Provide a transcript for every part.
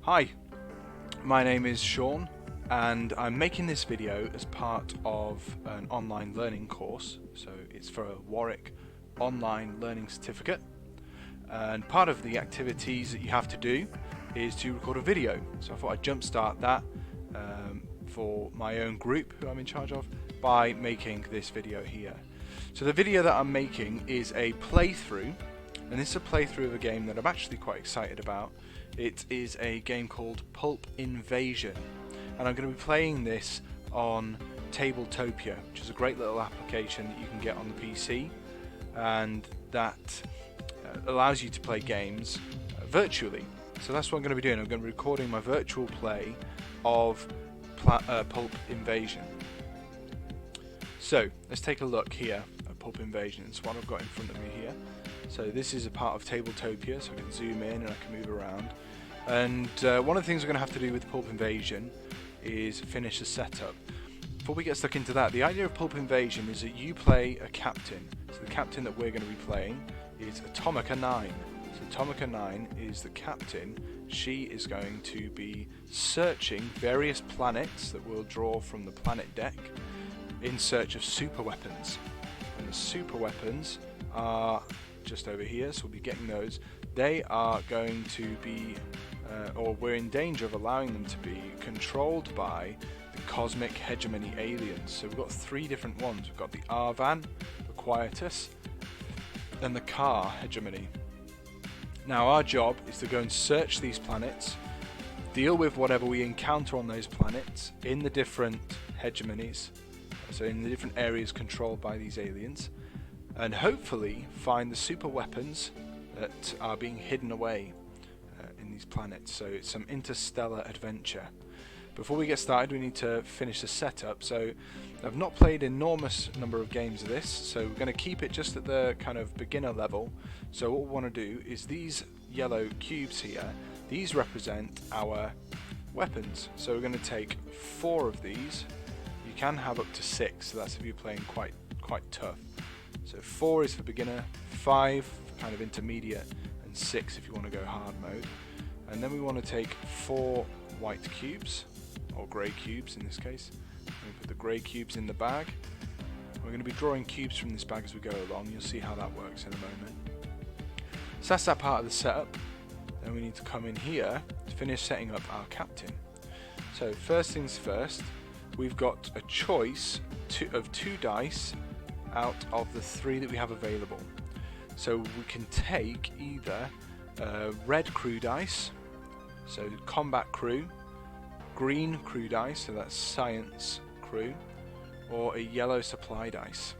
Hi, my name is Sean and I'm making this video as part of an online learning course. So it's for a Warwick online learning certificate, and part of the activities that you have to do is to record a video. So I thought I'd jumpstart that for my own group who I'm in charge of by making this video here. So the video that I'm making is a playthrough, and this is a playthrough of a game that I'm actually quite excited about. It is a game called Pulp Invasion, and I'm going to be playing this on Tabletopia, which is a great little application that you can get on the PC, and that allows you to play games virtually. So that's what I'm going to be doing. I'm going to be recording my virtual play of Pulp Invasion. So let's take a look here at Pulp Invasion. It's what I've got in front of me here. So this is a part of Tabletopia, so I can zoom in and I can move around. And one of the things we're going to have to do with Pulp Invasion is finish the setup. Before we get stuck into that, the idea of Pulp Invasion is that you play a captain. So the captain that we're going to be playing is Atomica 9. So Atomica 9 is the captain. She is going to be searching various planets that we'll draw from the planet deck in search of super weapons. And the super weapons are just over here, so we'll be getting those. They are going to be, or we're in danger of allowing them to be controlled by the cosmic hegemony aliens. So we've got three different ones. We've got the Arvan, the Quietus, and the Car hegemony. Now our job is to go and search these planets, deal with whatever we encounter on those planets in the different hegemonies, so in the different areas controlled by these aliens, and hopefully find the super weapons that are being hidden away in these planets. So it's some interstellar adventure. Before we get started, we need to finish the setup. So I've not played an enormous number of games of this, so we're going to keep it just at the kind of beginner level. So what we want to do is these yellow cubes here, these represent our weapons. So we're going to take 4 of these. You can have up to 6, so that's if you're playing quite tough. So 4 is for beginner, 5 for kind of intermediate, and 6 if you want to go hard mode. And then we want to take 4 white cubes, or grey cubes in this case. We put the grey cubes in the bag. We're going to be drawing cubes from this bag as we go along. You'll see how that works in a moment. So that's that part of the setup. Then we need to come in here to finish setting up our captain. So first things first, we've got a choice of 2 dice out of the 3 that we have available. So we can take either red crew dice, so combat crew, green crew dice, so that's science crew, or a yellow supply dice.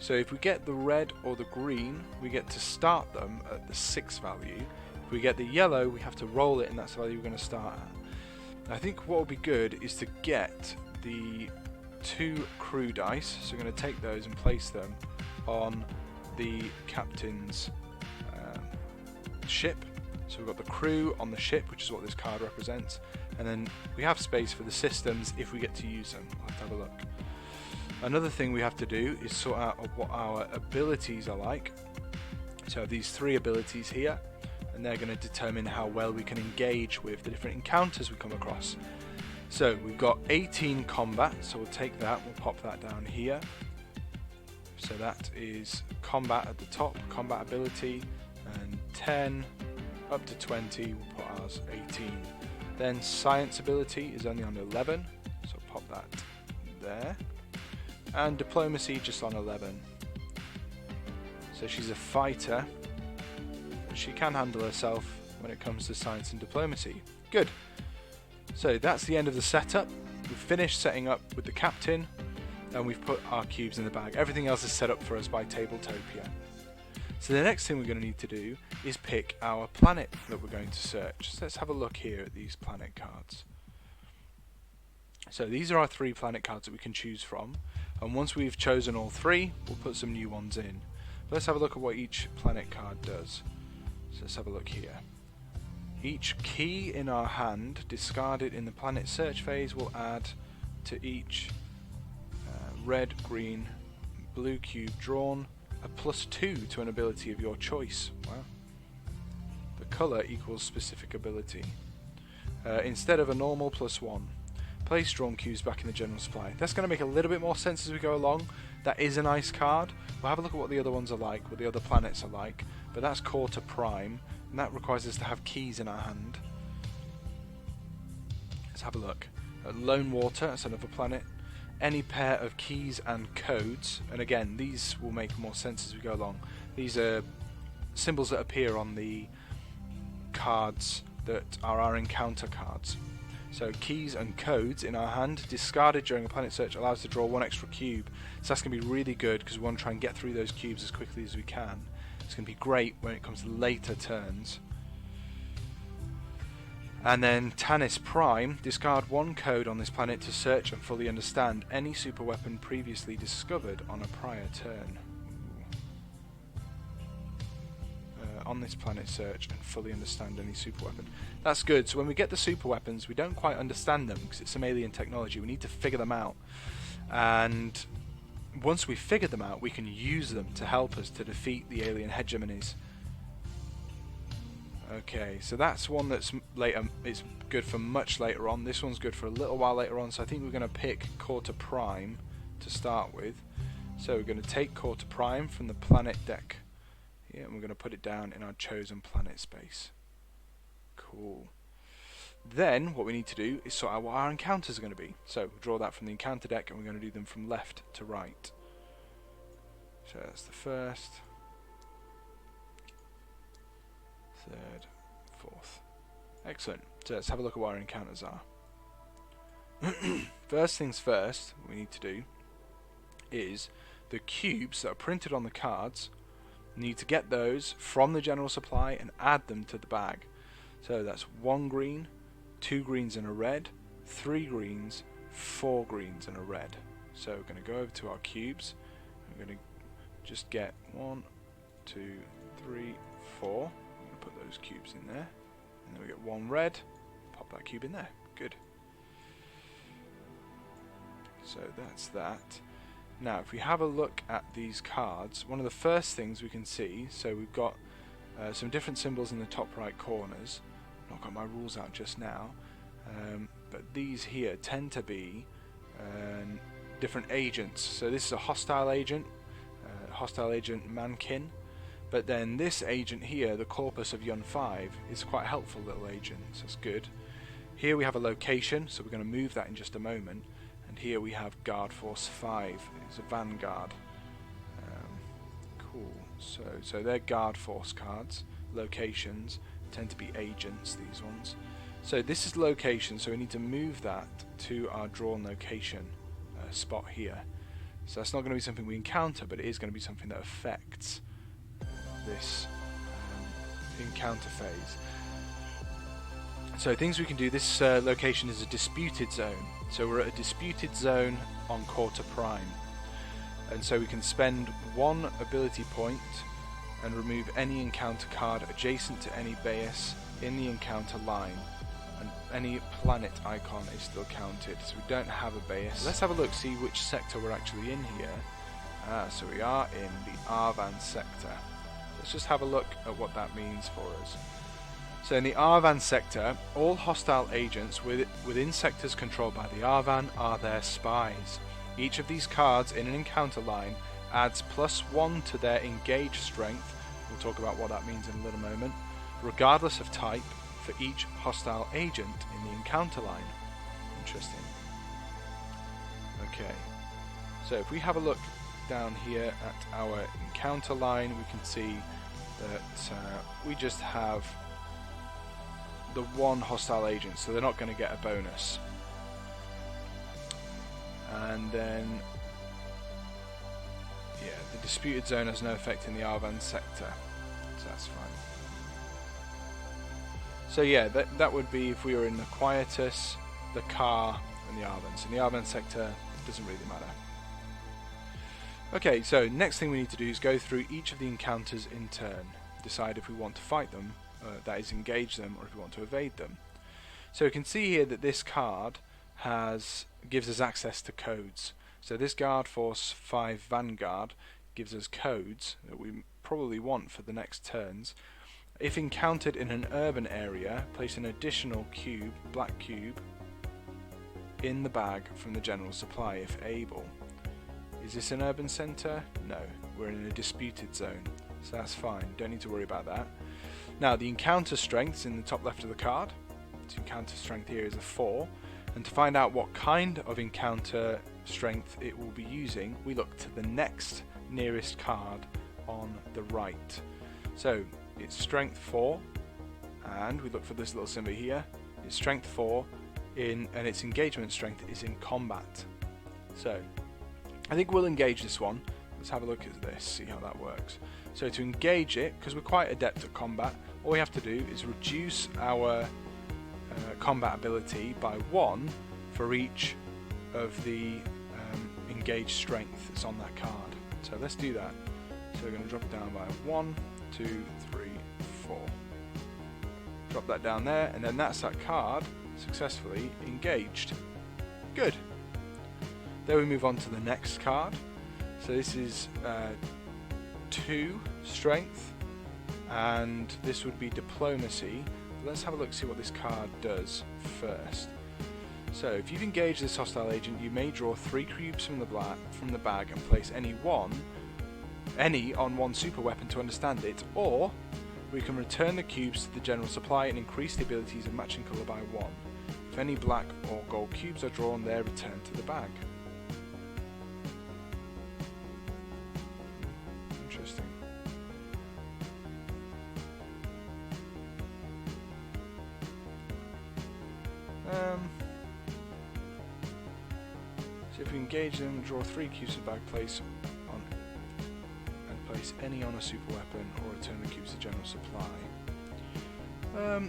So if we get the red or the green, we get to start them at the 6 value. If we get the yellow, we have to roll it, and that's the value we're going to start at. I think what would be good is to get the 2 crew dice, so we're going to take those and place them on the captain's ship. So we've got the crew on the ship, which is what this card represents, and then we have space for the systems if we get to use them. We'll have to have a look. Another thing we have to do is sort out what our abilities are like. So I have these 3 abilities here, and they're going to determine how well we can engage with the different encounters we come across. So we've got 18 combat, so we'll take that, we'll pop that down here. So that is combat at the top, combat ability, and 10 up to 20, we'll put ours 18. Then science ability is only on 11, so pop that there. And diplomacy just on 11. So she's a fighter, but she can handle herself when it comes to science and diplomacy. Good. So that's the end of the setup. We've finished setting up with the captain, and we've put our cubes in the bag. Everything else is set up for us by Tabletopia. So the next thing we're going to need to do is pick our planet that we're going to search. So let's have a look here at these planet cards. So these are our 3 planet cards that we can choose from, and once we've chosen all 3, we'll put some new ones in. But let's have a look at what each planet card does. So let's have a look here. Each key in our hand discarded in the planet search phase will add to each red, green, blue cube drawn a +2 to an ability of your choice. Wow. The color equals specific ability. Instead of a normal +1. Place drawn cubes back in the general supply. That's going to make a little bit more sense as we go along. That is a nice card. We'll have a look at what the other ones are like, what the other planets are like. But that's Quarter Prime, and that requires us to have keys in our hand. Let's have a look. Lone Water, that's another planet. Any pair of keys and codes, and again, these will make more sense as we go along. These are symbols that appear on the cards that are our encounter cards. So keys and codes in our hand, discarded during a planet search, allows us to draw one extra cube. So that's going to be really good because we want to try and get through those cubes as quickly as we can. It's going to be great when it comes to later turns. And then Tanis Prime, discard one code on this planet to search and fully understand any super weapon previously discovered on a prior turn. On this planet search and fully understand any super weapon. That's good. So when we get the super weapons, we don't quite understand them because it's some alien technology. We need to figure them out. And once we figure them out, we can use them to help us to defeat the alien hegemonies. Okay, so that's one that's later. It's good for much later on. This one's good for a little while later on. So I think we're going to pick Quarter Prime to start with. So we're going to take Quarter Prime from the planet deck. Yeah, and we're going to put it down in our chosen planet space. Cool. Then what we need to do is sort out what our encounters are going to be. So we'll draw that from the encounter deck, and we're going to do them from left to right. So that's the first, third, fourth. Excellent. So let's have a look at what our encounters are. First things first, what we need to do is the cubes that are printed on the cards. Need to get those from the general supply and add them to the bag. So that's 1 green, 2 greens and a red, 3 greens, 4 greens and a red. So we're going to go over to our cubes. We're going to just get 1, 2, 3, 4. I'm going to put those cubes in there. And then we get 1 red. Pop that cube in there. Good. So that's that. Now, if we have a look at these cards, one of the first things we can see, so we've got some different symbols in the top right corners. I've not got my rules out just now, but these here tend to be different agents. So this is a hostile agent Mankin, but then this agent here, the Corpus of Yun 5, is quite a helpful little agent, so that's good. Here we have a location, so we're going to move that in just a moment. And here we have Guard Force 5. It's a Vanguard. Cool. So they're Guard Force cards. Locations tend to be agents, these ones. So this is location, so we need to move that to our drawn location spot here. So that's not going to be something we encounter, but it is going to be something that affects this encounter phase. So things we can do, this location is a disputed zone. So we're at a disputed zone on Quarter Prime. And so we can spend 1 ability point and remove any encounter card adjacent to any base in the encounter line. And any planet icon is still counted. So we don't have a base. Let's have a look, see which sector we're actually in here. So we are in the Arvan sector. Let's just have a look at what that means for us. So in the Arvan sector, all hostile agents within sectors controlled by the Arvan are their spies. Each of these cards in an encounter line adds +1 to their engage strength. We'll talk about what that means in a little moment, regardless of type, for each hostile agent in the encounter line. Interesting. Okay, so if we have a look down here at our encounter line, we can see that we just have the 1 hostile agent, so they're not going to get a bonus. And then, yeah, the disputed zone has no effect in the Arvan sector, so that's fine. So yeah, that would be if we were in the Quietus, the Car, and the Arvans. In the Arvan sector, it doesn't really matter. Okay, so next thing we need to do is go through each of the encounters in turn. Decide if we want to fight them, that is engage them, or if we want to evade them. So we can see here that this card gives us access to codes. So this Guard Force 5 Vanguard gives us codes that we probably want for the next turns. If encountered in an urban area, place an additional cube, black cube, in the bag from the general supply if able. Is this an urban centre? No, we're in a disputed zone, so that's fine, don't need to worry about that. Now the encounter strength is in the top left of the card. So encounter strength here is a 4, and to find out what kind of encounter strength it will be using, we look to the next nearest card on the right. So it's strength 4, and we look for this little symbol here. It's strength 4 and its engagement strength is in combat. So I think we'll engage this one. Let's have a look at this, see how that works. So to engage it, because we're quite adept at combat, all we have to do is reduce our combat ability by 1 for each of the engaged strength that's on that card. So let's do that. So we're going to drop it down by 1, 2, 3, 4. Drop that down there, and then that's that card successfully engaged. Good. Then we move on to the next card. So this is 2 strength, and this would be diplomacy. Let's have a look, see what this card does first. So if you've engaged this hostile agent, you may draw 3 cubes from the bag and place any on one super weapon to understand it, or we can return the cubes to the general supply and increase the abilities of matching colour by 1. If any black or gold cubes are drawn, they're returned to the bag. Interesting. So if we engage them, draw 3 cubes from the bag, place any on a super weapon, or return the cubes to general supply.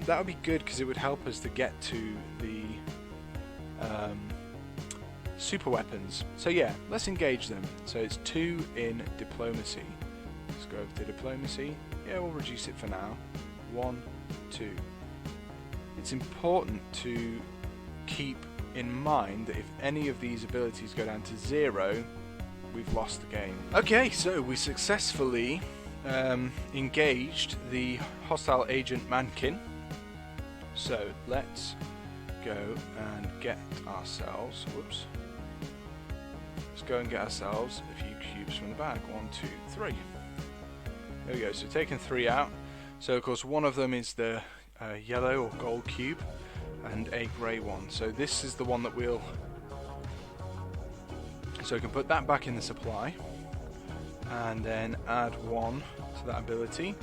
That would be good because it would help us to get to the super weapons. So yeah, let's engage them. So it's 2 in diplomacy. Let's go over to diplomacy. Yeah, we'll reduce it for now. 1, 2. It's important to keep in mind that if any of these abilities go down to 0, we've lost the game. Okay, so we successfully engaged the hostile agent mannequin. So let's go and get ourselves, whoops, let's go and get ourselves a few cubes from the bag. 1, 2, 3. There we go, so taking 3 out. So of course one of them is the yellow or gold cube and a grey one. So this is the one that we'll, so we can put that back in the supply and then add 1 to that ability,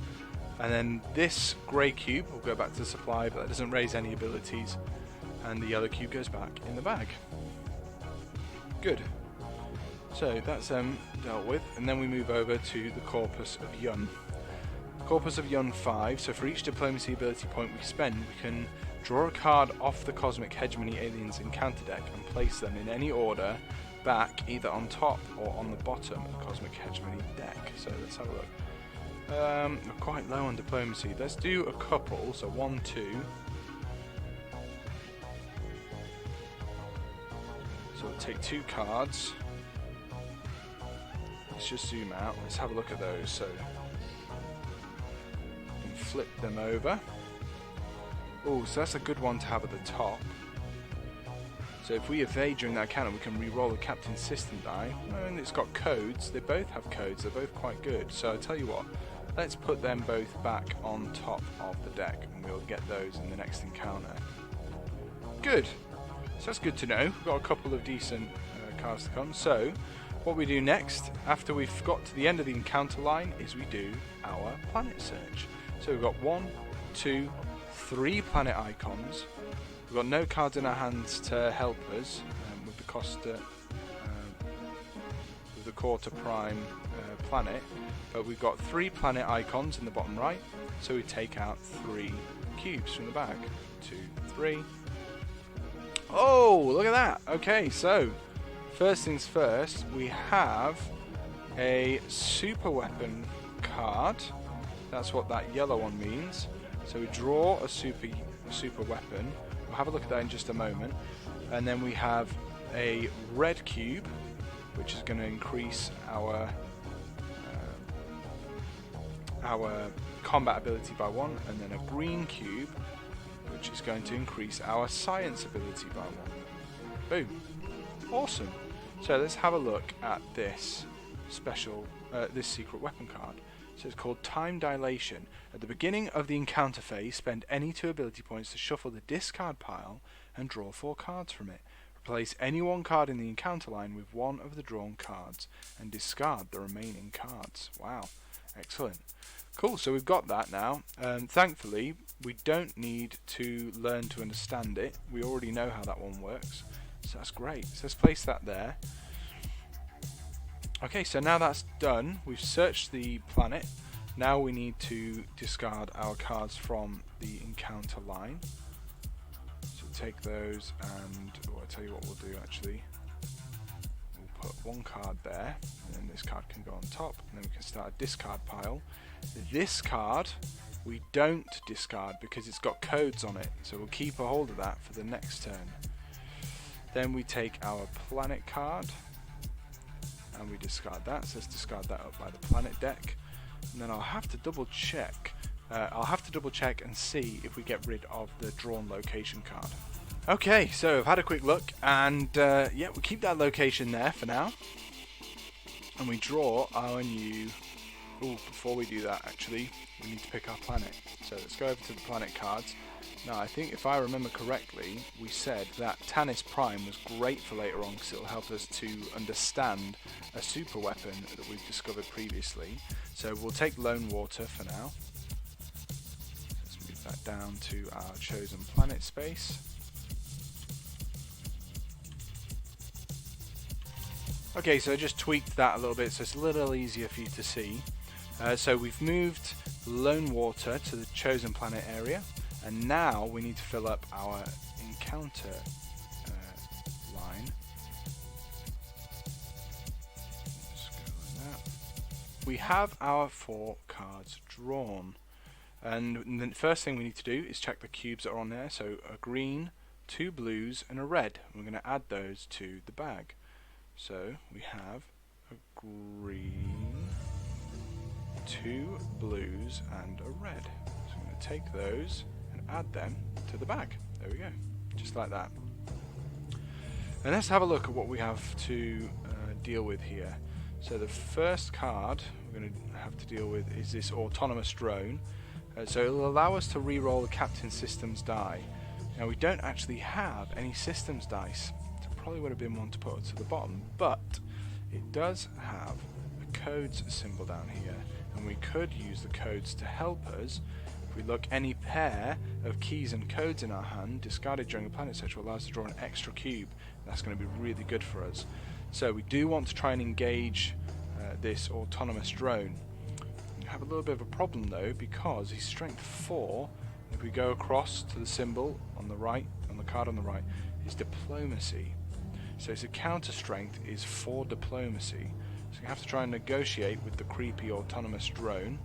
and then this grey cube will go back to the supply, but that doesn't raise any abilities, and the yellow cube goes back in the bag. Good. So that's dealt with, and then we move over to the Corpus of Yun. Corpus of Yun 5, so for each diplomacy ability point we spend, we can draw a card off the Cosmic Hegemony Aliens encounter deck and place them in any order back, either on top or on the bottom of the Cosmic Hegemony deck. So let's have a look. We're quite low on diplomacy. Let's do a couple, so 1, 2. So we'll take 2 cards. Let's just zoom out. Let's have a look at those. So we can flip them over. Oh, so that's a good one to have at the top. So if we evade during that encounter, we can re-roll the Captain's System die. And it's got codes. They both have codes. They're both quite good. So I'll tell you what. Let's put them both back on top of the deck, and we'll get those in the next encounter. Good. So that's good to know. We've got a couple of decent cards to come. So what we do next, after we've got to the end of the encounter line, is we do our planet search. So we've got 1, 2, 3 planet icons. We've got no cards in our hands to help us with the Costa, with the Quarter Prime planet, but we've got 3 planet icons in the bottom right, so we take out 3 cubes from the bag. 2, 3. Oh, look at that! Okay, so first things first, we have a super weapon card. That's what that yellow one means. So we draw a super weapon. We'll have a look at that in just a moment. And then we have a red cube, which is going to increase our our combat ability by 1, and then a green cube, which is going to increase our science ability by 1. Boom. Awesome. So let's have a look at this special, this secret weapon card. So it's called Time Dilation. At the beginning of the encounter phase, spend any 2 ability points to shuffle the discard pile and draw 4 cards from it. Replace any 1 card in the encounter line with 1 of the drawn cards and discard the remaining cards. Wow. Excellent. Cool, so we've got that now. Thankfully, we don't need to learn to understand it. We already know how that one works. So that's great. So let's place that there. Okay, so now that's done, we've searched the planet. Now we need to discard our cards from the encounter line. So take those and, I'll tell you what we'll do actually. We'll put 1 card there, and then this card can go on top, and then we can start a discard pile. This card we don't discard because it's got codes on it, so we'll keep a hold of that for the next turn. Then we take our planet card and we discard that, so let's discard that up by the planet deck. And then I'll have to double check and see if we get rid of the drawn location card. Okay, so I've had a quick look, and yeah, we'll keep that location there for now. And we draw our new... Ooh, before we do that actually, we need to pick our planet. So let's go over to the planet cards. Now I think if I remember correctly, we said that Tanis Prime was great for later on because it will help us to understand a super weapon that we've discovered previously. So we'll take Lone Water for now. Let's move that down to our chosen planet space. Okay, so I just tweaked that a little bit so it's a little easier for you to see. So we've moved Lone Water to the chosen planet area. And now we need to fill up our encounter line. Just go like that. We have our 4 cards drawn. And the first thing we need to do is check the cubes that are on there. So a green, 2 blues, and a red. We're going to add those to the bag. So we have a green, 2 blues, and a red. So I'm going to take those and add them to the bag. There we go, just like that. And let's have a look at what we have to deal with here. So the first card we're going to have to deal with is this autonomous drone. So it will allow us to re-roll the captain systems die. Now we don't actually have any systems dice, so probably would have been one to put to the bottom, but it does have a codes symbol down here, and we could use the codes to help us. If we look, any pair of keys and codes in our hand discarded during a planet search will allow us to draw an extra cube. That's going to be really good for us. So we do want to try and engage this autonomous drone. We have a little bit of a problem though, because he's strength 4. If we go across to the symbol on the right, on the card on the right, is diplomacy. So his counter strength is 4 diplomacy. So we have to try and negotiate with the creepy autonomous drone.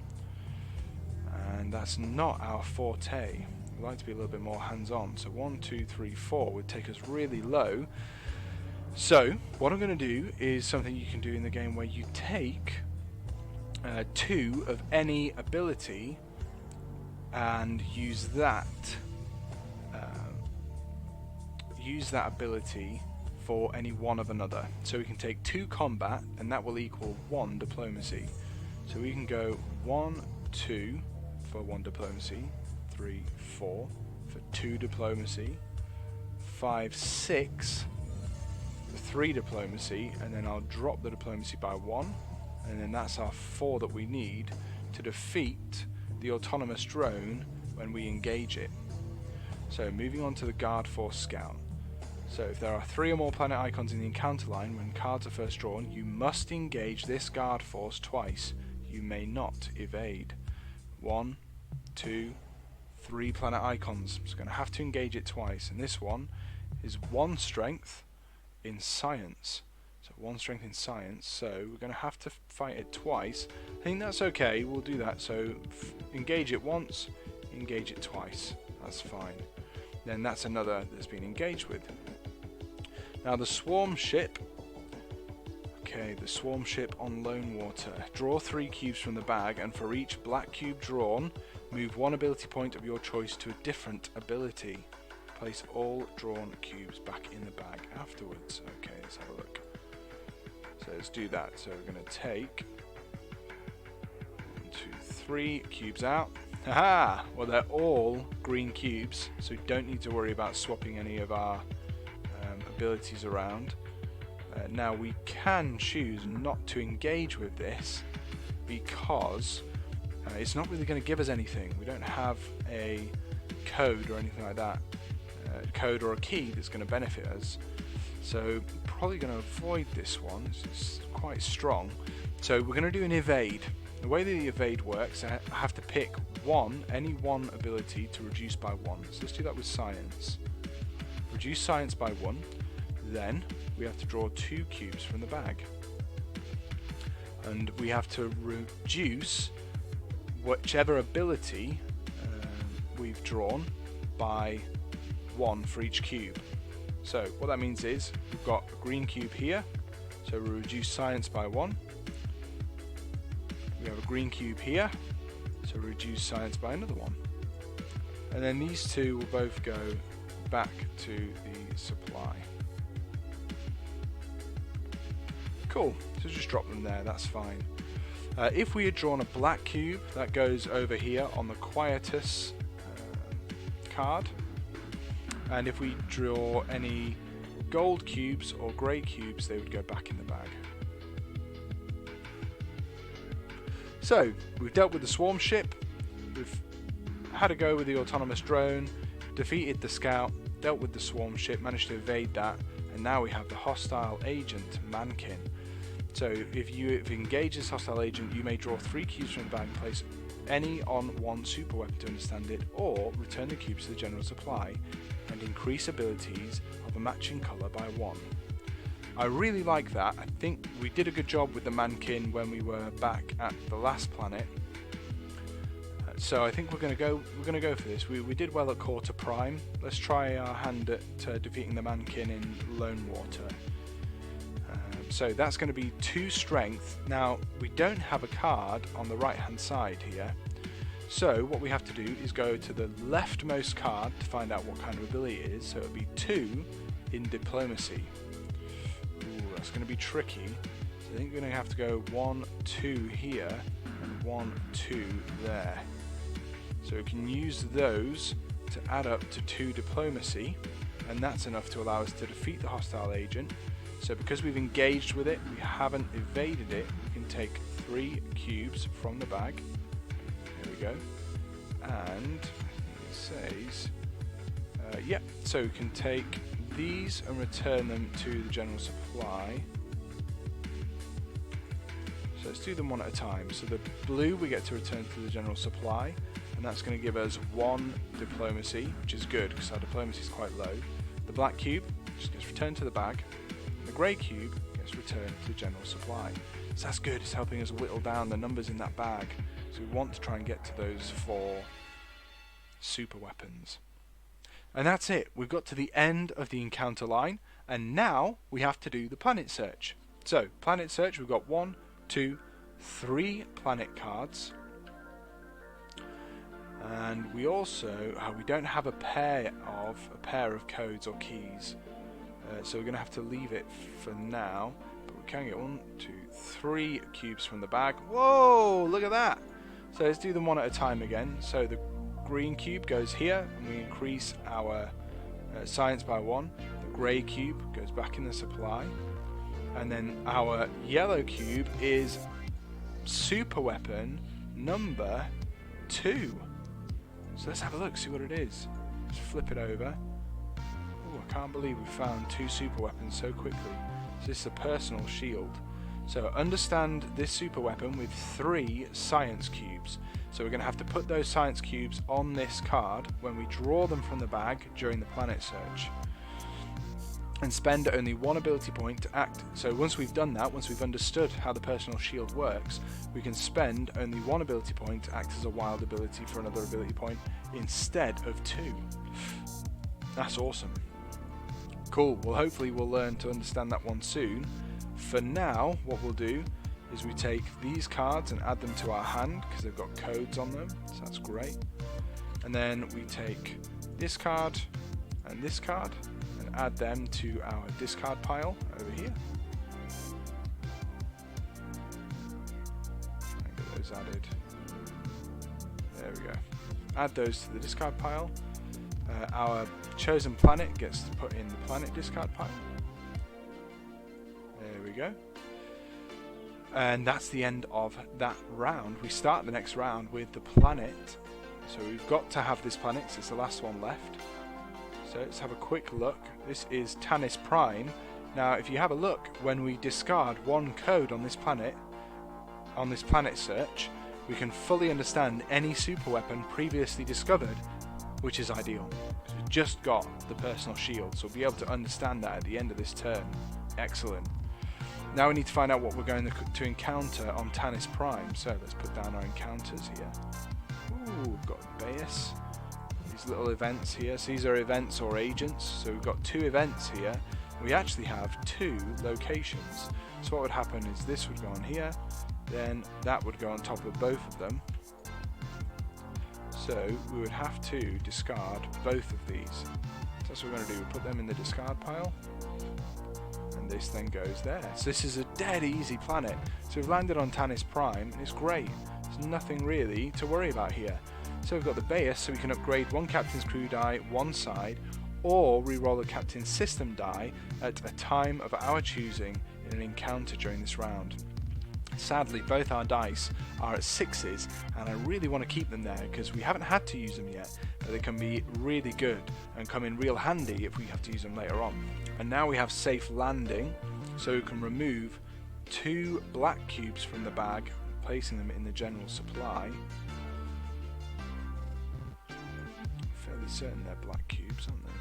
And that's not our forte. We like to be a little bit more hands-on. So 1, 2, 3, 4 would take us really low. So what I'm going to do is something you can do in the game where you take 2 of any ability and use that ability for any one of another. So we can take 2 combat and that will equal 1 diplomacy. So we can go 1, 2 for 1 diplomacy, 3, 4 for 2 diplomacy, 5, 6 for 3 diplomacy, and then I'll drop the diplomacy by 1, and then that's our 4 that we need to defeat the autonomous drone when we engage it. So moving on to the Guard Force Scout. So if there are 3 or more planet icons in the encounter line when cards are first drawn, you must engage this Guard Force twice. You may not evade. 1, 2, 3 planet icons. So going to have to engage it twice, and this one is 1 strength in science. So 1 strength in science, so we're going to have to fight it twice. I think that's okay, we'll do that. So engage it once, engage it twice. That's fine. Then that's another that's been engaged with. Now the swarm ship. Okay, Okay, the swarm ship on lone water. Draw 3 cubes from the bag, and for each black cube drawn, move 1 ability point of your choice to a different ability. Place all drawn cubes back in the bag afterwards. Okay, let's have a look. So let's do that. So we're going to take 1, 2, 3 cubes out. Haha! Well, they're all green cubes, so we don't need to worry about swapping any of our abilities around. Now we can choose not to engage with this because it's not really going to give us anything. We don't have a code or anything like that, code or a key that's going to benefit us. So probably going to avoid this one. It's quite strong. So we're going to do an evade. The way the evade works, I have to pick any one ability to reduce by 1. So let's do that with science. Reduce science by 1. Then we have to draw 2 cubes from the bag. And we have to reduce whichever ability we've drawn by 1 for each cube. So what that means is we've got a green cube here, so we'll reduce science by 1. We have a green cube here, so we'll reduce science by another 1. And then these two will both go back to the supply. Cool, so just drop them there, that's fine. If we had drawn a black cube, that goes over here on the quietus card. And if we draw any gold cubes or grey cubes, they would go back in the bag. So, we've dealt with the swarm ship, we've had a go with the autonomous drone, defeated the scout, dealt with the swarm ship, managed to evade that, and now we have the hostile agent, Mankin. So if you engage this hostile agent, you may draw 3 cubes from the bag and place any on 1 super weapon to understand it, or return the cubes to the general supply and increase abilities of a matching colour by 1. I really like that. I think we did a good job with the Mankin when we were back at the last planet. So I think we're going to go for this. We did well at Quarter Prime. Let's try our hand at defeating the Mankin in Lone Water. So that's going to be 2 strength. Now we don't have a card on the right hand side here. So what we have to do is go to the leftmost card to find out what kind of ability it is. So it'll be 2 in diplomacy. Ooh, that's going to be tricky. So I think we're going to have to go 1, 2 here and 1, 2 there. So we can use those to add up to 2 diplomacy, and that's enough to allow us to defeat the hostile agent. So because we've engaged with it, we haven't evaded it, we can take 3 cubes from the bag. There we go. And it says, yep, so we can take these and return them to the general supply. So let's do them one at a time. So the blue we get to return to the general supply, and that's going to give us 1 diplomacy, which is good because our diplomacy is quite low. The black cube just gets returned to the bag. The grey cube gets returned to the general supply. So that's good, it's helping us whittle down the numbers in that bag. So we want to try and get to those 4 super weapons. And that's it, we've got to the end of the encounter line, and now we have to do the planet search. So, planet search, we've got 1, 2, 3 planet cards. And we also, we don't have a pair of codes or keys. So we're going to have to leave it for now, but we can get 1, 2, 3 cubes from the bag. Whoa, look at that! So let's do them one at a time again. So the green cube goes here, and we increase our science by 1. The grey cube goes back in the supply, and then our yellow cube is super weapon number 2. So let's have a look, see what it is. Let's flip it over. I can't believe we found 2 super weapons so quickly. So this is a personal shield. So understand this super weapon with 3 science cubes. So we're going to have to put those science cubes on this card when we draw them from the bag during the planet search. And spend only 1 ability point to act. So once we've done that, once we've understood how the personal shield works, we can spend only 1 ability point to act as a wild ability for another ability point instead of 2. That's awesome. Cool, well hopefully we'll learn to understand that one soon. For for now, what we'll do is we take these cards and add them to our hand because they've got codes on them, so that's great. And then we take this card and add them to our discard pile over here. And get those added. There we go. Add those to the discard pile. Our chosen planet gets put in the planet discard pile. There we go. And that's the end of that round. We start the next round with the planet. So we've got to have this planet, so it's the last one left. So let's have a quick look. This is Tanis Prime. Now if you have a look, when we discard one code on this planet search, we can fully understand any super weapon previously discovered, which is ideal. So we've just got the personal shield, so we'll be able to understand that at the end of this turn. Excellent. Now we need to find out what we're going to encounter on Tanis Prime. So let's put down our encounters here. Ooh, we've got Baius. These little events here. So these are events or agents. So we've got 2 events here. We actually have 2 locations. So what would happen is this would go on here, then that would go on top of both of them. So we would have to discard both of these. So that's what we're going to do. We put them in the discard pile. And this then goes there. So this is a dead easy planet. So we've landed on Tanis Prime and it's great. There's nothing really to worry about here. So we've got the Baius, so we can upgrade one captain's crew die one side, or reroll the captain's system die at a time of our choosing in an encounter during this round. Sadly, both our dice are at 6s, and I really want to keep them there because we haven't had to use them yet, but they can be really good and come in real handy if we have to use them later on. And now we have safe landing, so we can remove 2 black cubes from the bag, placing them in the general supply. Fairly certain they're black cubes, aren't they?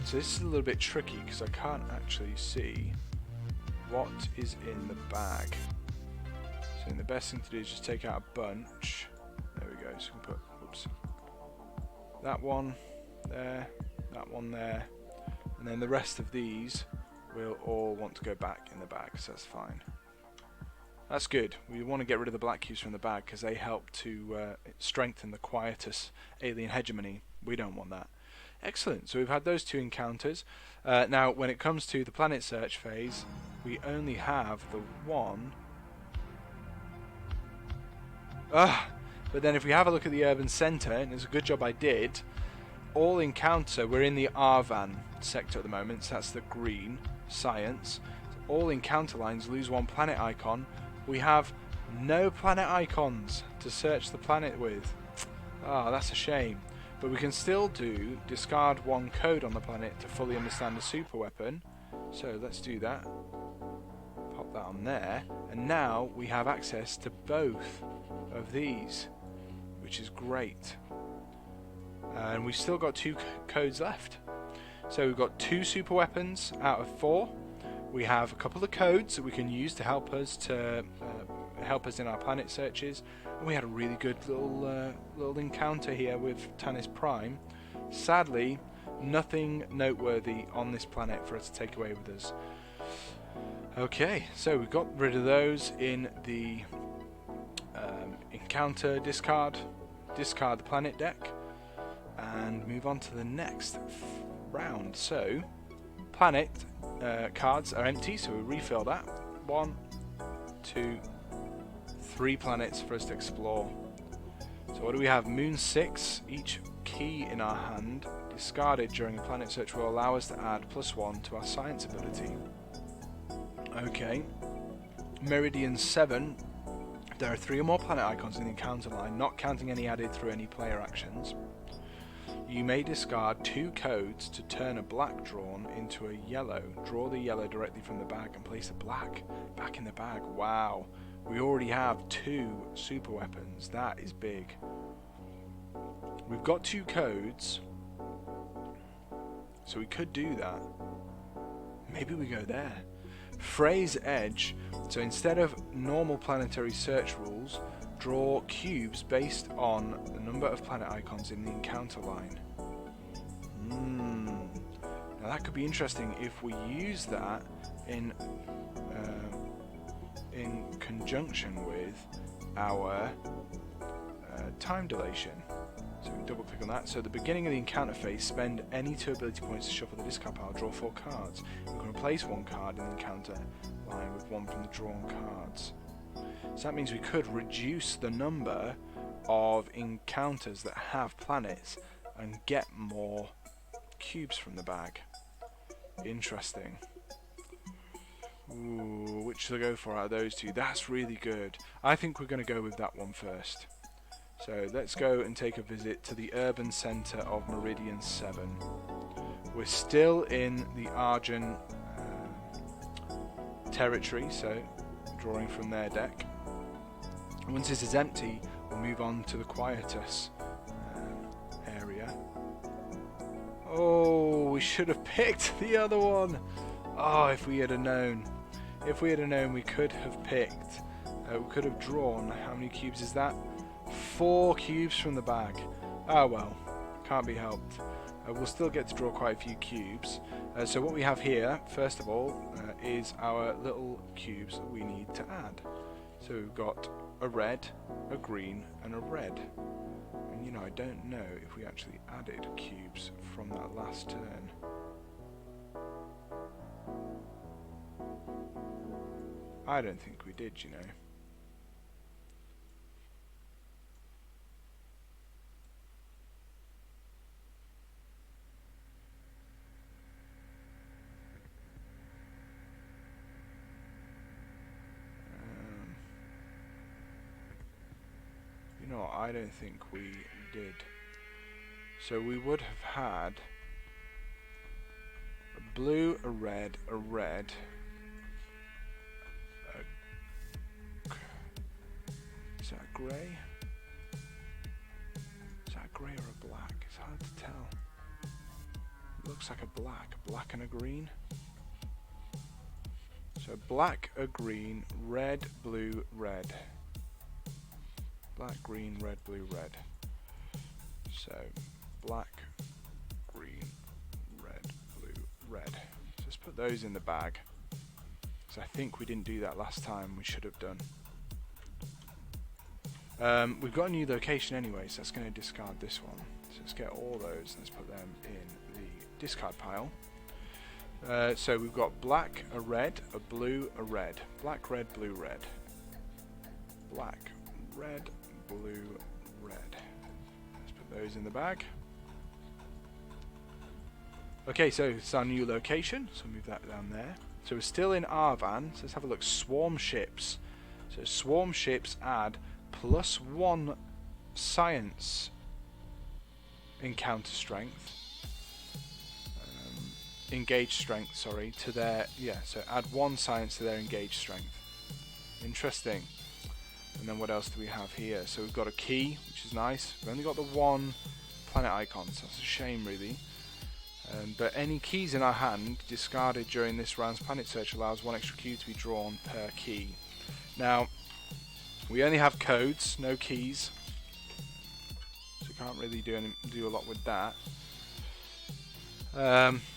So this is a little bit tricky because I can't actually see what is in the bag. So the best thing to do is just take out a bunch. There we go. So we can put, whoops, that one there, that one there, and then the rest of these will all want to go back in the bag, so that's fine. That's good. We want to get rid of the black cubes from the bag because they help to strengthen the Quietus alien hegemony. We don't want that. Excellent. So we've had those 2 encounters. Now when it comes to the planet search phase, we only have the one. But then if we have a look at the urban centre, and it's a good job I did, all encounter, we're in the Arvan sector at the moment, so that's the green, science. All encounter lines lose 1 planet icon. We have no planet icons to search the planet with. That's a shame. But we can still do discard 1 code on the planet to fully understand the super weapon. So let's do that. Pop that on there. And now we have access to both of these, which is great. And we've still got 2 codes left. So we've got 2 super weapons out of 4. We have a couple of codes that we can use to help us in our planet searches. And we had a really good little encounter here with Tanis Prime. Sadly, nothing noteworthy on this planet for us to take away with us. Okay, so we've got rid of those in the encounter discard the planet deck, and move on to the next round. So planet cards are empty, so we refill that. 1, 2, 3 planets for us to explore. So what do we have? Moon 6. Each key in our hand discarded during a planet search will allow us to add +1 to our science ability. Okay. Meridian 7. There are 3 or more planet icons in the encounter line, not counting any added through any player actions. You may discard 2 codes to turn a black drawn into a yellow. Draw the yellow directly from the bag and place the black back in the bag. Wow. We already have 2 super weapons. That is big. We've got 2 codes, so we could do that. Maybe we go there. Phrase Edge. So instead of normal planetary search rules, draw cubes based on the number of planet icons in the encounter line. Now that could be interesting if we use that in conjunction with our time dilation. So we double click on that. So at the beginning of the encounter phase, spend any 2 ability points to shuffle the discard pile, draw 4 cards. You can replace 1 card in the encounter line with 1 from the drawn cards. So that means we could reduce the number of encounters that have planets and get more cubes from the bag. Interesting. Ooh, which should I go for out of those two? That's really good. I think we're going to go with that one first. So let's go and take a visit to the urban centre of Meridian 7. We're still in the Argent territory, so drawing from their deck. Once this is empty, we'll move on to the Quietus area. Oh, we should have picked the other one. Oh, if we had known. If we had known, we could have picked. We could have drawn. How many cubes is that? 4 cubes from the bag. Oh well, can't be helped. We'll still get to draw quite a few cubes. So what we have here, first of all, is our little cubes that we need to add. So we've got a red, a green, and a red. And you know, I don't know if we actually added cubes from that last turn. I don't think we did, you know. No, I don't think we did. So we would have had a blue, a red, a red. Is that grey? Is that grey or a black? It's hard to tell. It looks like a black and a green. So black, a green, red, blue, red. Black, green, red, blue, red. So, black, green, red, blue, red. So let's put those in the bag. Because I think we didn't do that last time. We should have done. We've got a new location anyway, so that's going to discard this one. So let's get all those. Let's put them in the discard pile. So we've got black, a red, a blue, a red. Black, red, blue, red. Black, red, blue, red. Let's put those in the bag. Okay, so it's our new location, so move that down there. So we're still in Arvan, so let's have a look. Swarm ships. So swarm ships add +1 science encounter strength. Engage strength, sorry, to their, so add 1 science to their engage strength. Interesting. And then what else do we have here? So we've got a key, which is nice. We've only got the 1 planet icon, so that's a shame really. But any keys in our hand discarded during this round's planet search allows 1 extra cube to be drawn per key. Now, we only have codes, no keys, so we can't really do a lot with that.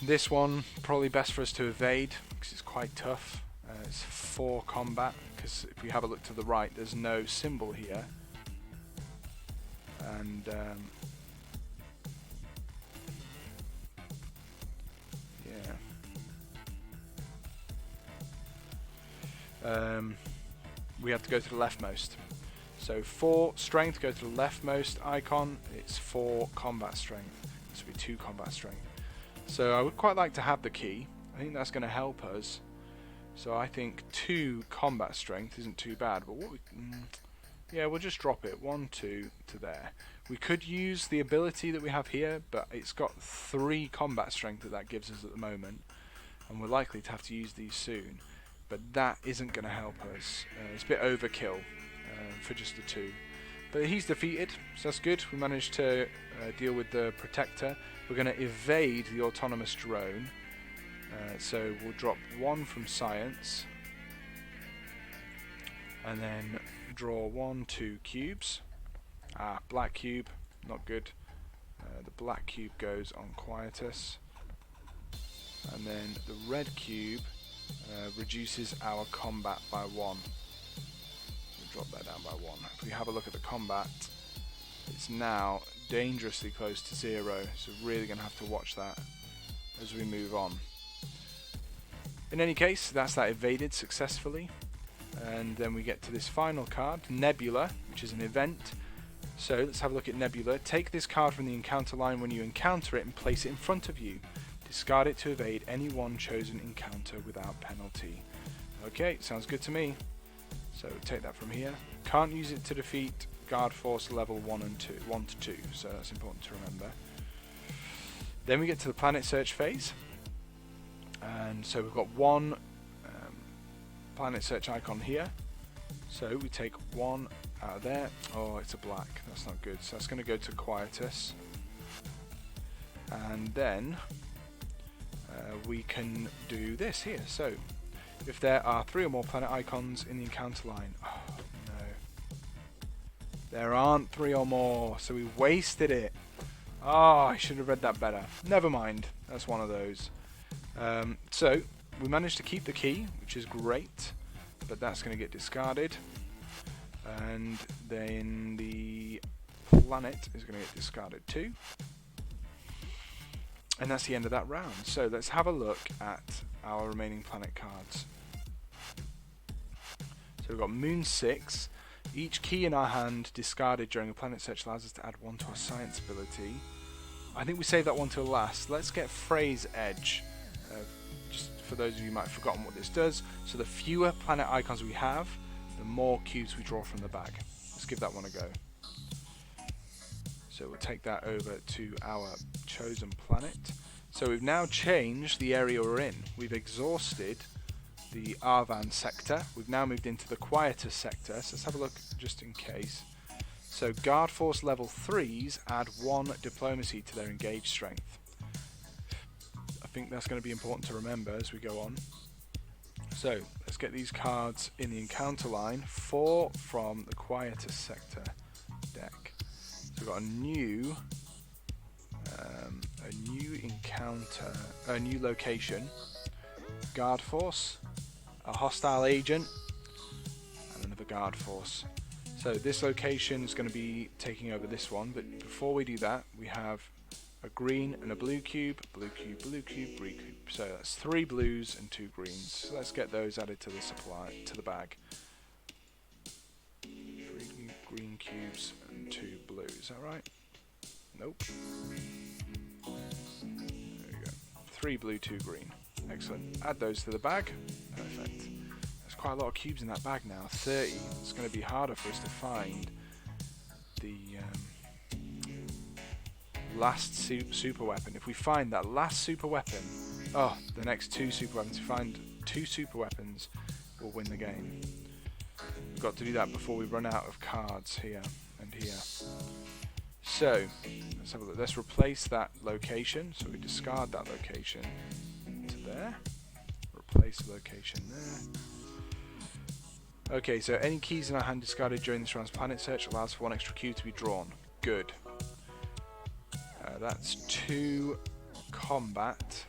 This one probably best for us to evade because it's quite tough. It's 4 combat, because if we have a look to the right, there's no symbol here, and we have to go to the leftmost. So 4 strength, go to the leftmost icon. It's 4 combat strength. This will be 2 combat strength. So I would quite like to have the key. I think that's going to help us. So I think 2 combat strength isn't too bad. But what we'll just drop it 1, 2 to there. We could use the ability that we have here, but it's got 3 combat strength that gives us at the moment, and we're likely to have to use these soon. But that isn't going to help us. It's a bit overkill for just the 2. But he's defeated, so that's good. We managed to deal with the Protector. We're going to evade the autonomous drone. So we'll drop 1 from Science. And then draw 1, 2 cubes. Black cube, not good. The black cube goes on Quietus. and then the red cube reduces our combat by 1. We'll drop that down by 1. If we have a look at the combat, it's now dangerously close to 0, so really going to have to watch that as we move on. In any case, that's that evaded successfully, and then we get to this final card, Nebula, which is an event. So let's have a look at Nebula. Take this card from the encounter line when you encounter it and place it in front of you. Discard it to evade any one chosen encounter without penalty. Okay, sounds good to me. So take that from here. Can't use it to defeat guard force level 1 to 2, so that's important to remember. Then we get to the planet search phase, and so we've got one planet search icon here. So we take one out of there. Oh, it's a black, that's not good, so that's going to go to Quietus, and then we can do this here. So if there are 3 or more planet icons in the encounter line, oh no, there aren't 3 or more, so we wasted it. Oh, I should have read that better. Never mind, that's one of those. So we managed to keep the key, which is great, but that's going to get discarded, and then the planet is going to get discarded too. And that's the end of that round. So let's have a look at our remaining planet cards. So we've got Moon 6. Each key in our hand discarded during a planet search allows us to add 1 to our science ability. I think we save that one till last. Let's get Phrase Edge. Just for those of you who might have forgotten what this does. So the fewer planet icons we have, the more cubes we draw from the bag. Let's give that one a go. So we'll take that over to our chosen planet. So we've now changed the area we're in. We've exhausted the Arvan sector. We've now moved into the Quietus sector. So let's have a look just in case. So Guard Force level 3s add 1 diplomacy to their engaged strength. I think that's going to be important to remember as we go on. So let's get these cards in the encounter line. 4 from the Quietus sector deck. So we've got a new encounter, a new location, Guard Force, a hostile agent, and another Guard Force. So this location is going to be taking over this one, but before we do that, we have a green and a blue cube, blue cube, blue cube, blue cube. So that's 3 blues and 2 greens. So let's get those added to the supply, to the bag. 3 green cubes and 2 blues. Is that right? Nope. There we go. 3 blue, 2 green. Excellent. Add those to the bag. Perfect. There's quite a lot of cubes in that bag now. 30. It's going to be harder for us to find the last super weapon. If we find that last super weapon, oh, the next 2 super weapons. If we find 2 super weapons, we'll win the game. We've got to do that before we run out of cards here and here. So let's have a look. Let's replace that location. So we discard that location to there. Replace the location there. Okay, so any keys in our hand discarded during this round's planet search allows for 1 extra cube to be drawn. Good. That's 2 combat.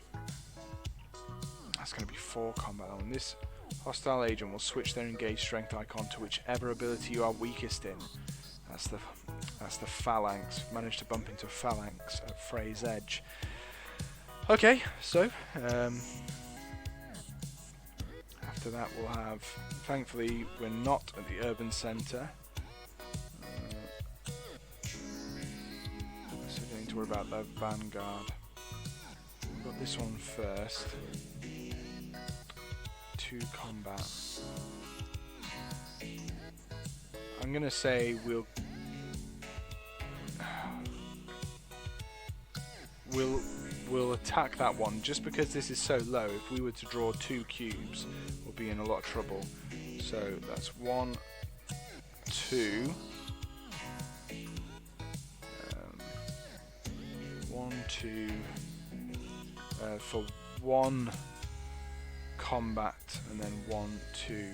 That's going to be 4 combat on this. Hostile agent will switch their engaged strength icon to whichever ability you are weakest in. That's the phalanx. Managed to bump into a phalanx at Phrase Edge. Okay, so after that we'll have, thankfully we're not at the urban centre, so we don't need to worry about the vanguard. We've got this one first. 2 combat. I'm gonna say we'll attack that one just because this is so low. If we were to draw 2 cubes, we'll be in a lot of trouble. So that's 1, 2, 1, 2 for 1 combat, and then 1, 2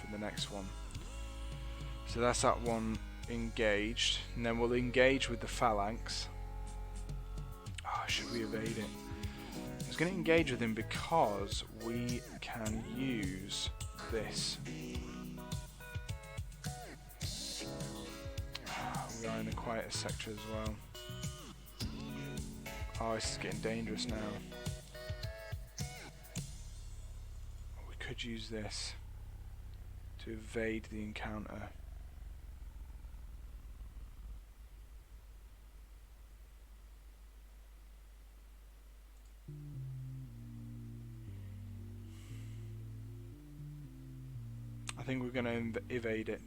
for the next one. So that's that one engaged, and then we'll engage with the phalanx. Oh, should we evade it? It's going to engage with him because we can use this. We are in a quieter sector as well. Oh, this is getting dangerous now. We could use this to evade the encounter. I think we're going to evade it.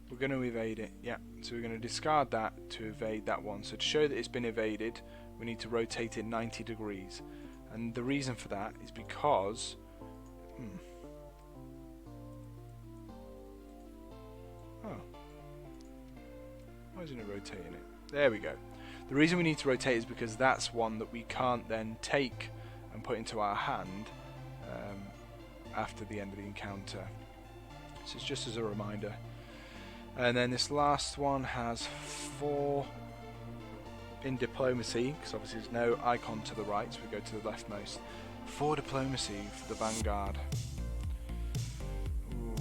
We're going to evade it, yeah. So we're going to discard that to evade that one. So to show that it's been evaded, we need to rotate it 90 degrees. And the reason for that is because... Oh. Why isn't it rotating it? There we go. The reason we need to rotate is because that's one that we can't then take and put into our hand after the end of the encounter. So it's just as a reminder. And then this last one has 4 in diplomacy, because obviously there's no icon to the right, so we go to the leftmost. 4 diplomacy for the Vanguard. Ooh.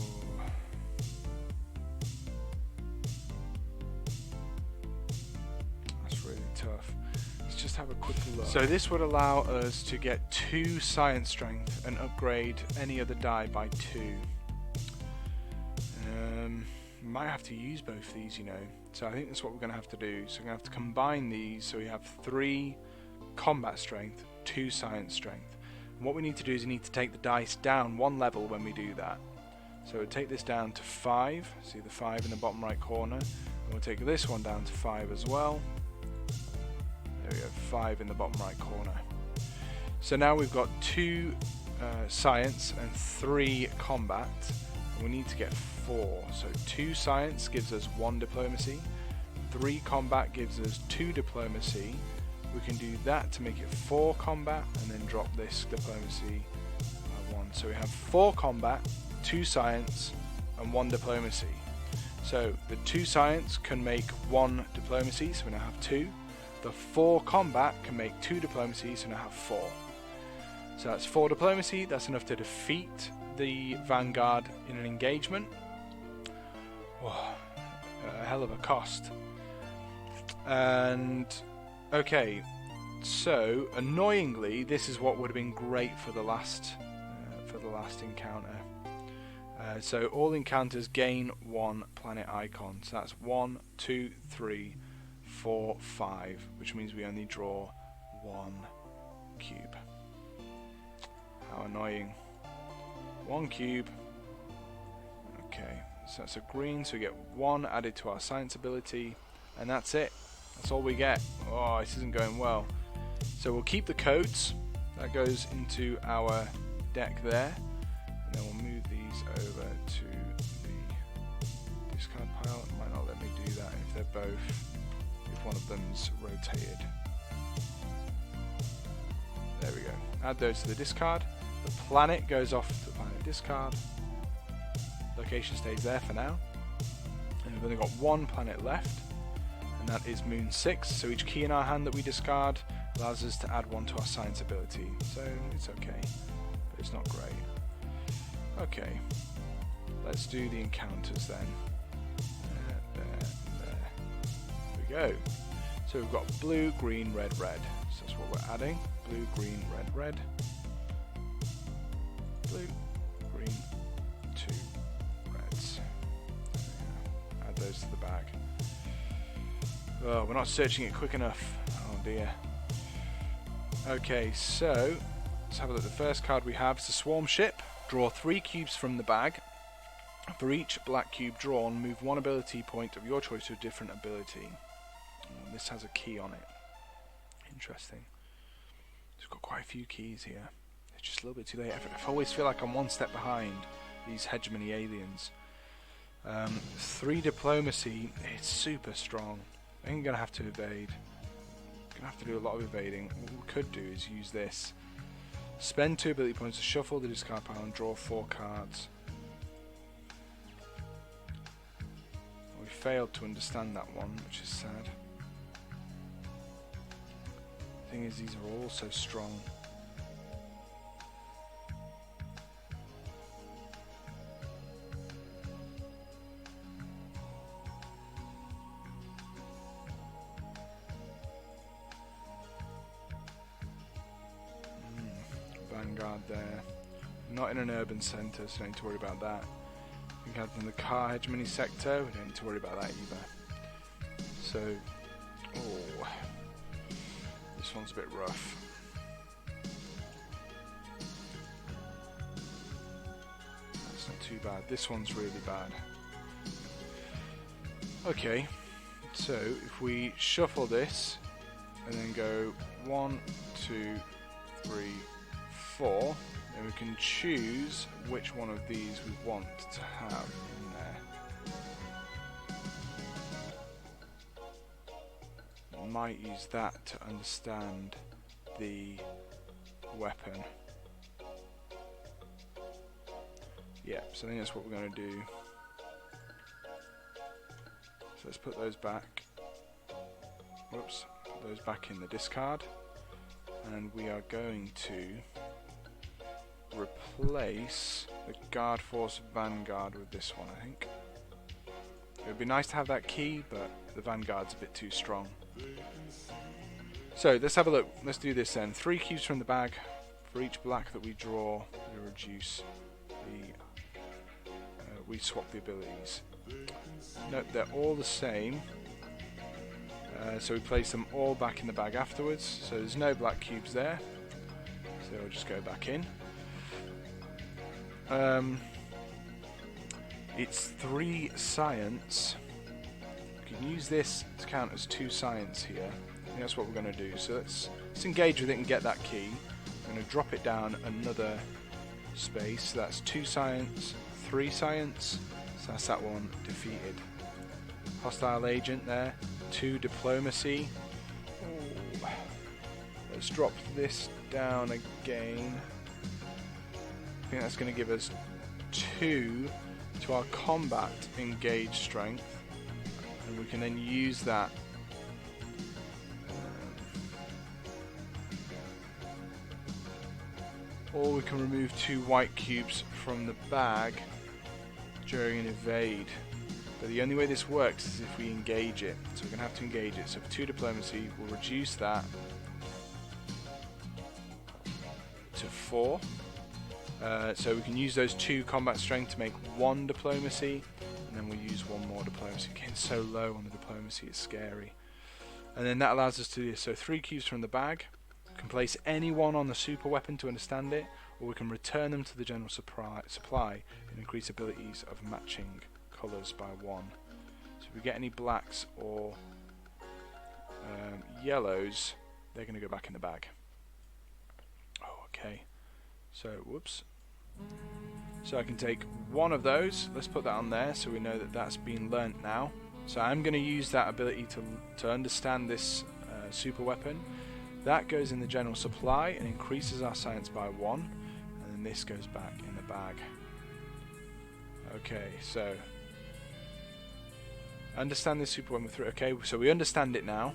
That's really tough. Let's just have a quick look. So this would allow us to get 2 science strength and upgrade any other die by 2. Might have to use both these, you know. So I think that's what we're going to have to do. So we're going to have to combine these so we have 3 combat strength, 2 science strength. And what we need to do is we need to take the dice down 1 level when we do that. So we'll take this down to 5. See the 5 in the bottom right corner. And we'll take this one down to 5 as well. There we go, 5 in the bottom right corner. So now we've got 2 science and 3 combat. We need to get 4. So 2 science gives us 1 diplomacy. 3 combat gives us 2 diplomacy. We can do that to make it 4 combat and then drop this diplomacy by 1. So we have 4 combat, 2 science and 1 diplomacy. So the 2 science can make 1 diplomacy, so we now have 2. The 4 combat can make 2 diplomacy, so we now have 4. So that's 4 diplomacy. That's enough to defeat the Vanguard in an engagement. Oh, a hell of a cost. And okay, so annoyingly, this is what would have been great for the last encounter. So all encounters gain 1 planet icon. So that's 1, 2, 3, 4, 5, which means we only draw 1 cube. How annoying. 1 cube. Okay, so that's a green, so we get 1 added to our science ability, and that's it. That's all we get. Oh, this isn't going well. So we'll keep the codes. That goes into our deck there, and then we'll move these over to the discard pile. It might not let me do that if they're both, if one of them's rotated. There we go. Add those to the discard. The planet goes off to the planet discard. Location stays there for now. And we've only got 1 planet left, and that is Moon 6. So each key in our hand that we discard allows us to add 1 to our science ability. So it's okay, but it's not great. Okay, let's do the encounters then. There we go. So we've got blue, green, red, red. So that's what we're adding. Blue, green, red, red. Blue, green, 2 reds. Add those to the bag. Oh, we're not searching it quick enough. Oh dear. Okay, so let's have a look. The first card we have is a swarm ship. Draw 3 cubes from the bag. For each black cube drawn, move 1 ability point of your choice to a different ability. And this has a key on it. Interesting. It's got quite a few keys here. It's just a little bit too late. I always feel like I'm 1 step behind these Hegemony aliens. 3 diplomacy. It's super strong. I think I'm going to have to evade. I'm going to have to do a lot of evading. What we could do is use this. Spend 2 ability points to shuffle the discard pile and draw 4 cards. We failed to understand that one, which is sad. I thing is, these are all so strong. Vanguard there. Not in an urban centre, so don't need to worry about that. We can have in the car hegemony sector, we don't need to worry about that either. So, oh, this one's a bit rough. That's not too bad. This one's really bad. Okay, so if we shuffle this and then go 1, 2, 3, 4, then we can choose which one of these we want to have in there. Might use that to understand the weapon. Yeah, so I think that's what we're going to do. So let's put those back. Whoops, put those back in the discard. And we are going to replace the Guard Force Vanguard with this one, I think. It would be nice to have that key, but the Vanguard's a bit too strong. So let's have a look. Let's do this then. 3 cubes from the bag. For each black that we draw, we reduce the... we swap the abilities. Note they're all the same. So we place them all back in the bag afterwards. So there's no black cubes there. So we'll just go back in. It's 3 science. We can use this to count as 2 science here. I think that's what we're going to do. So let's engage with it and get that key. I'm going to drop it down another space. So that's 2 science, 3 science. So that's that one defeated. Hostile agent there. 2 diplomacy. Oh. Let's drop this down again. I think that's going to give us 2 to our combat engage strength, and we can then use that or we can remove 2 white cubes from the bag during an evade. But the only way this works is if we engage it, so we're going to have to engage it. So for 2 diplomacy, we'll reduce that to 4. So we can use those 2 combat strength to make 1 diplomacy, and then we'll use 1 more diplomacy. Getting so low on the diplomacy is scary. And then that allows us to do this. So 3 cubes from the bag. We can place any one on the super weapon to understand it, or we can return them to the general supply and increase abilities of matching colours by 1. So if we get any blacks or yellows, they're going to go back in the bag. Oh, okay. So, whoops. So I can take 1 of those. Let's put that on there so we know that that's been learnt now. So I'm going to use that ability to understand this super weapon. That goes in the general supply and increases our science by 1. And then this goes back in the bag. Okay, so understand this super weapon through. Okay, so we understand it now.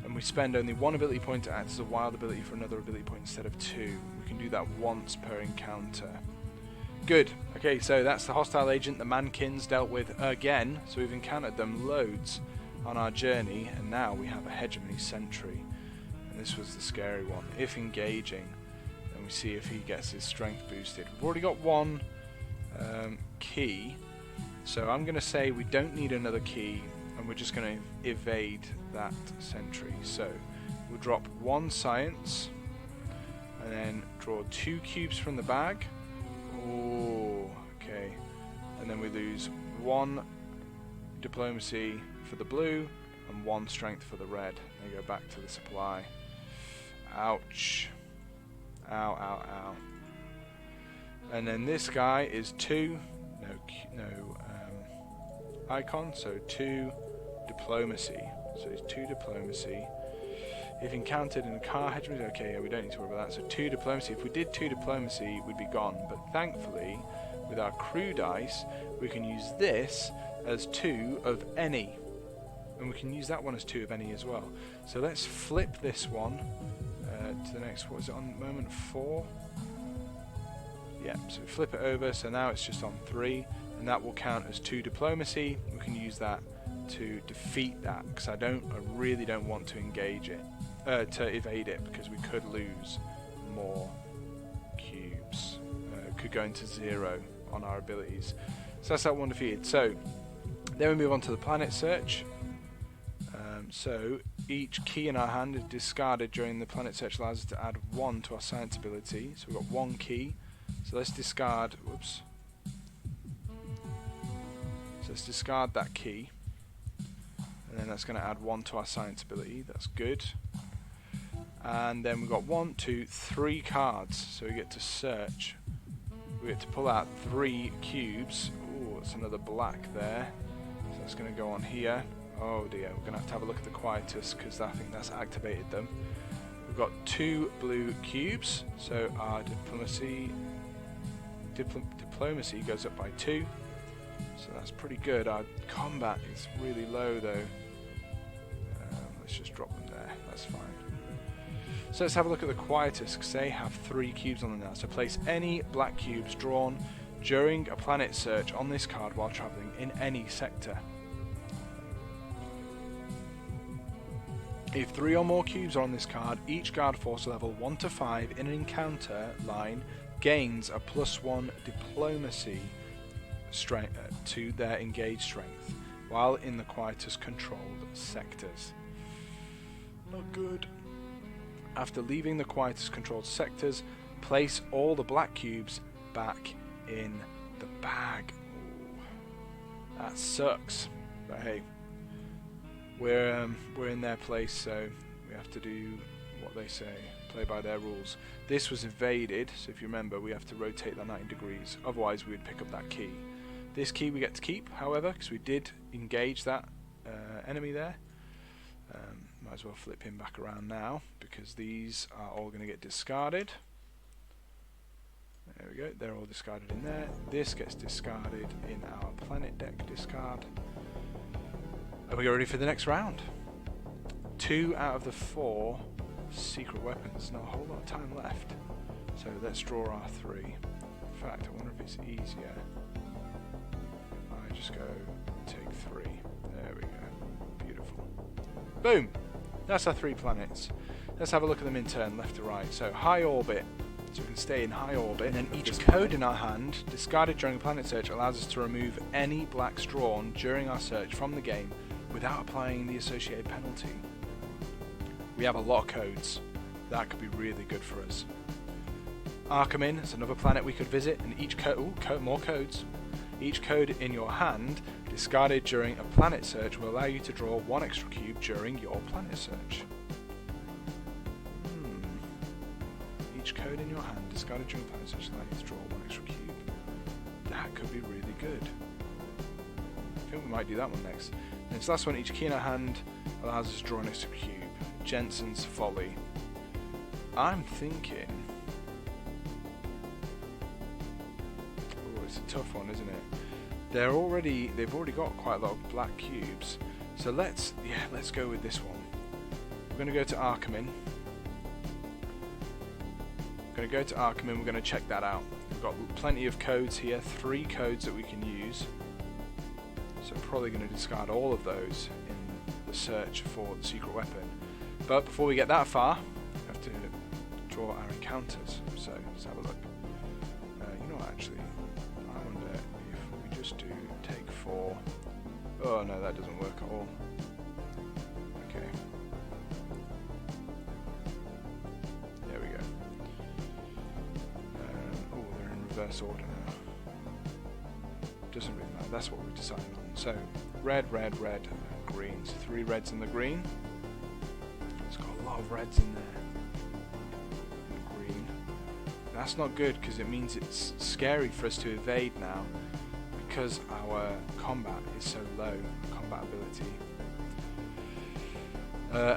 And we spend only 1 ability point to act as a wild ability for another ability point instead of 2. We can do that once per encounter. Good. Okay, so that's the hostile agent, the mankins dealt with again. So we've encountered them loads on our journey, and now we have a hegemony sentry. And this was the scary one. If engaging, then we see if he gets his strength boosted. We've already got 1 key, so I'm going to say we don't need another key, and we're just going to evade that sentry. So we'll drop 1 science and then draw 2 cubes from the bag. Oh, okay. And then we lose 1 diplomacy for the blue and 1 strength for the red. They go back to the supply. Ouch. Ow, ow, ow. And then this guy is 2. No icon, so 2 diplomacy. So it's 2 diplomacy. If encountered in a car hegemony, okay, yeah, we don't need to worry about that. So 2 diplomacy. If we did 2 diplomacy, we'd be gone. But thankfully, with our crew dice, we can use this as 2 of any. and we can use that one as 2 of any as well. So let's flip this one to the next, what is it on the moment, 4? Yeah, so flip it over, so now it's just on 3, and that will count as 2 diplomacy. We can use that to defeat that, because I really don't want to engage it, to evade it, because we could lose more cubes. Could go into 0 on our abilities. So that's that one defeated. So then we move on to the planet search. So each key in our hand is discarded during the planet search, allows us to add 1 to our science ability. So we've got 1 key. So let's discard, whoops. So let's discard that key. And then that's going to add 1 to our science ability. That's good. And then we've got 1, 2, 3 cards. So we get to search. We get to pull out 3 cubes. Ooh, it's another black there. So that's going to go on here. Oh dear, we're going to have a look at the quietus, because I think that's activated them. We've got 2 blue cubes, so our diplomacy goes up by 2. So that's pretty good. Our combat is really low though. Let's just drop them there, that's fine. So let's have a look at the quietus, because they have 3 cubes on them now. So place any black cubes drawn during a planet search on this card while travelling in any sector. If 3 or more cubes are on this card, each guard force level 1 to 5 in an encounter line gains a +1 diplomacy strength to their engaged strength while in the quietus controlled sectors. Not good. After leaving the quietus controlled sectors, place all the black cubes back in the bag. Ooh, that sucks, but hey. We're in their place, so we have to do what they say, play by their rules. This was evaded, so if you remember, we have to rotate that 90 degrees, otherwise we would pick up that key. This key we get to keep, however, because we did engage that enemy there. Might as well flip him back around now, because these are all going to get discarded. There we go, they're all discarded in there. This gets discarded in our planet deck discard. And we get ready for the next round. 2 out of the 4 secret weapons. Not a whole lot of time left. So let's draw our 3. In fact, I wonder if it's easier. I just go take 3. There we go. Beautiful. Boom! That's our 3 planets. Let's have a look at them in turn, left to right. So high orbit. So we can stay in high orbit. And then each code in our hand, discarded during a planet search, allows us to remove any blacks drawn during our search from the game without applying the associated penalty. We have a lot of codes. That could be really good for us. Archimin is another planet we could visit, and each more codes. Each code in your hand, discarded during a planet search, will allow you to draw 1 extra cube during your planet search. Each code in your hand, discarded during a planet search, will allow you to draw 1 extra cube. That could be really good. I think we might do that one next. And this last one, each key in our hand allows us to draw an extra cube. Jensen's Folly. I'm thinking... Oh, it's a tough one, isn't it? They've already got quite a lot of black cubes. So let's go with this one. We're going to go to Archimin. We're going to check that out. We've got plenty of codes here, 3 codes that we can use. So I'm probably going to discard all of those in the search for the secret weapon. But before we get that far, we have to draw our encounters. So let's have a look. You know what, actually, I wonder if we just do take 4. Oh no, that doesn't work at all. Okay. There we go. Oh, they're in reverse order now. Doesn't really matter, that's what we've decided on. So, red, red, red, green. So 3 reds in the green. It's got a lot of reds in there. And green. That's not good, because it means it's scary for us to evade now, because our combat is so low, combat ability.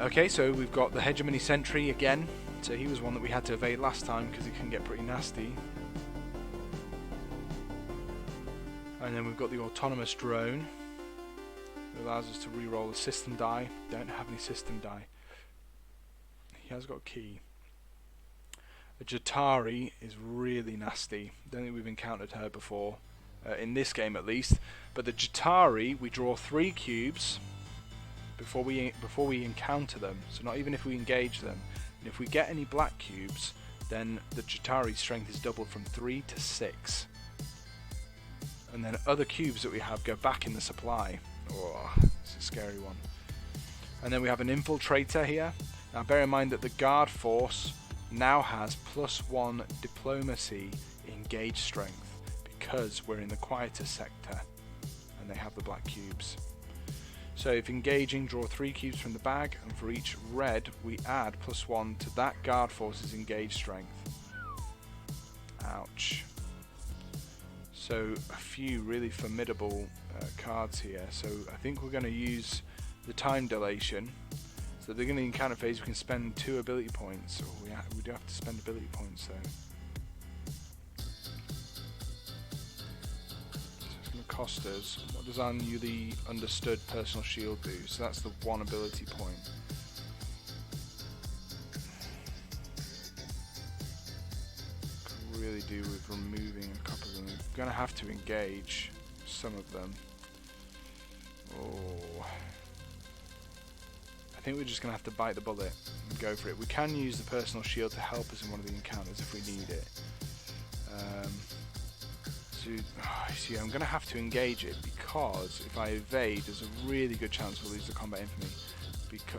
Okay, so we've got the Hegemony Sentry again. So he was one that we had to evade last time, because he can get pretty nasty. And then we've got the autonomous drone. It allows us to re-roll a system die. Don't have any system die. He has got a key. A Jatari is really nasty. Don't think we've encountered her before, in this game at least. But the Jatari, we draw 3 cubes before we encounter them. So not even if we engage them. And if we get any black cubes, then the Jatari's strength is doubled from 3 to 6. And then other cubes that we have go back in the supply. Oh, it's a scary one. And then we have an Infiltrator here. Now bear in mind that the guard force now has +1 diplomacy engage strength because we're in the quieter sector and they have the black cubes. So if engaging, draw 3 cubes from the bag, and for each red we add +1 to that guard force's engage strength. Ouch. So a few really formidable cards here. So I think we're going to use the time dilation. So they're going to encounter phase. We can spend 2 ability points. Or we do have to spend ability points though. So it's going to cost us. What does our newly understood personal shield do? So that's the 1 ability point. Could really do with removing a couple of them. We're going to have to engage some of them. Oh. I think we're just going to have to bite the bullet and go for it. We can use the personal shield to help us in one of the encounters if we need it. See, I'm going to have to engage it because if I evade, there's a really good chance we'll lose the combat infamy,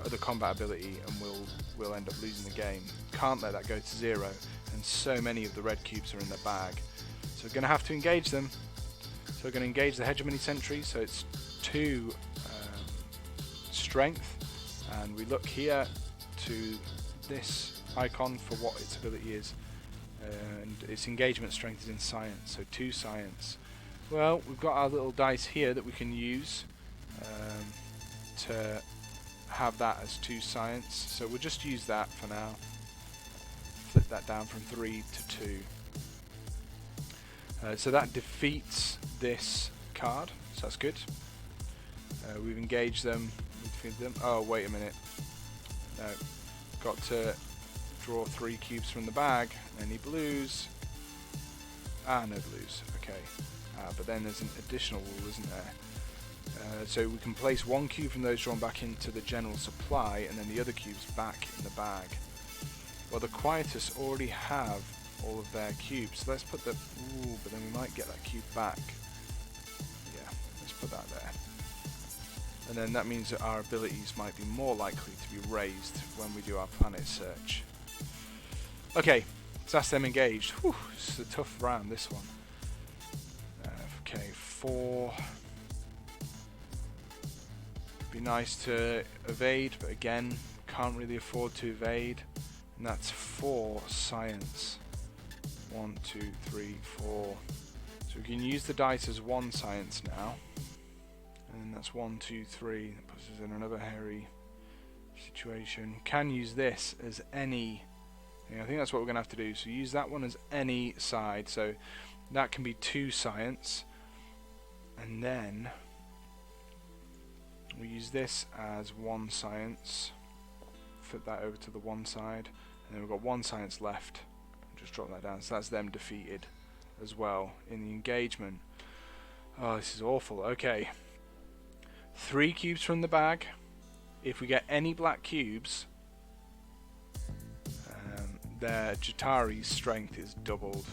the combat ability, and we'll end up losing the game. Can't let that go to 0, and so many of the red cubes are in their bag. So we're going to have to engage them. So we're going to engage the Hegemony Sentry, so it's 2 strength. And we look here to this icon for what its ability is, and its engagement strength is in science, so 2 science. Well, we've got our little dice here that we can use to have that as 2 science, so we'll just use that for now. Flip that down from 3 to 2. So that defeats this card, so that's good. We've engaged them. Oh, wait a minute. No. Got to draw 3 cubes from the bag. Any blues? No blues. Okay. But then there's an additional rule, isn't there? So we can place 1 cube from those drawn back into the general supply, and then the other cubes back in the bag. Well, the Quietus already have all of their cubes. So let's put the... Ooh, but then we might get that cube back. Yeah, let's put that there. And then that means that our abilities might be more likely to be raised when we do our planet search. Okay, so that's them engaged. Whew, it's a tough round, this one. Okay, 4. Be nice to evade, but again, can't really afford to evade. And that's 4 science. 1, 2, 3, 4. So we can use the dice as 1 science now. And that's 1, 2, 3. That puts us in another hairy situation. Can use this as any. I think that's what we're going to have to do. So use that one as any side. So that can be 2 science. And then we use this as 1 science. Flip that over to the 1 side. And then we've got 1 science left. Just drop that down. So that's them defeated as well in the engagement. Oh, this is awful. Okay. 3 cubes from the bag. If we get any black cubes, their Jatari's strength is doubled.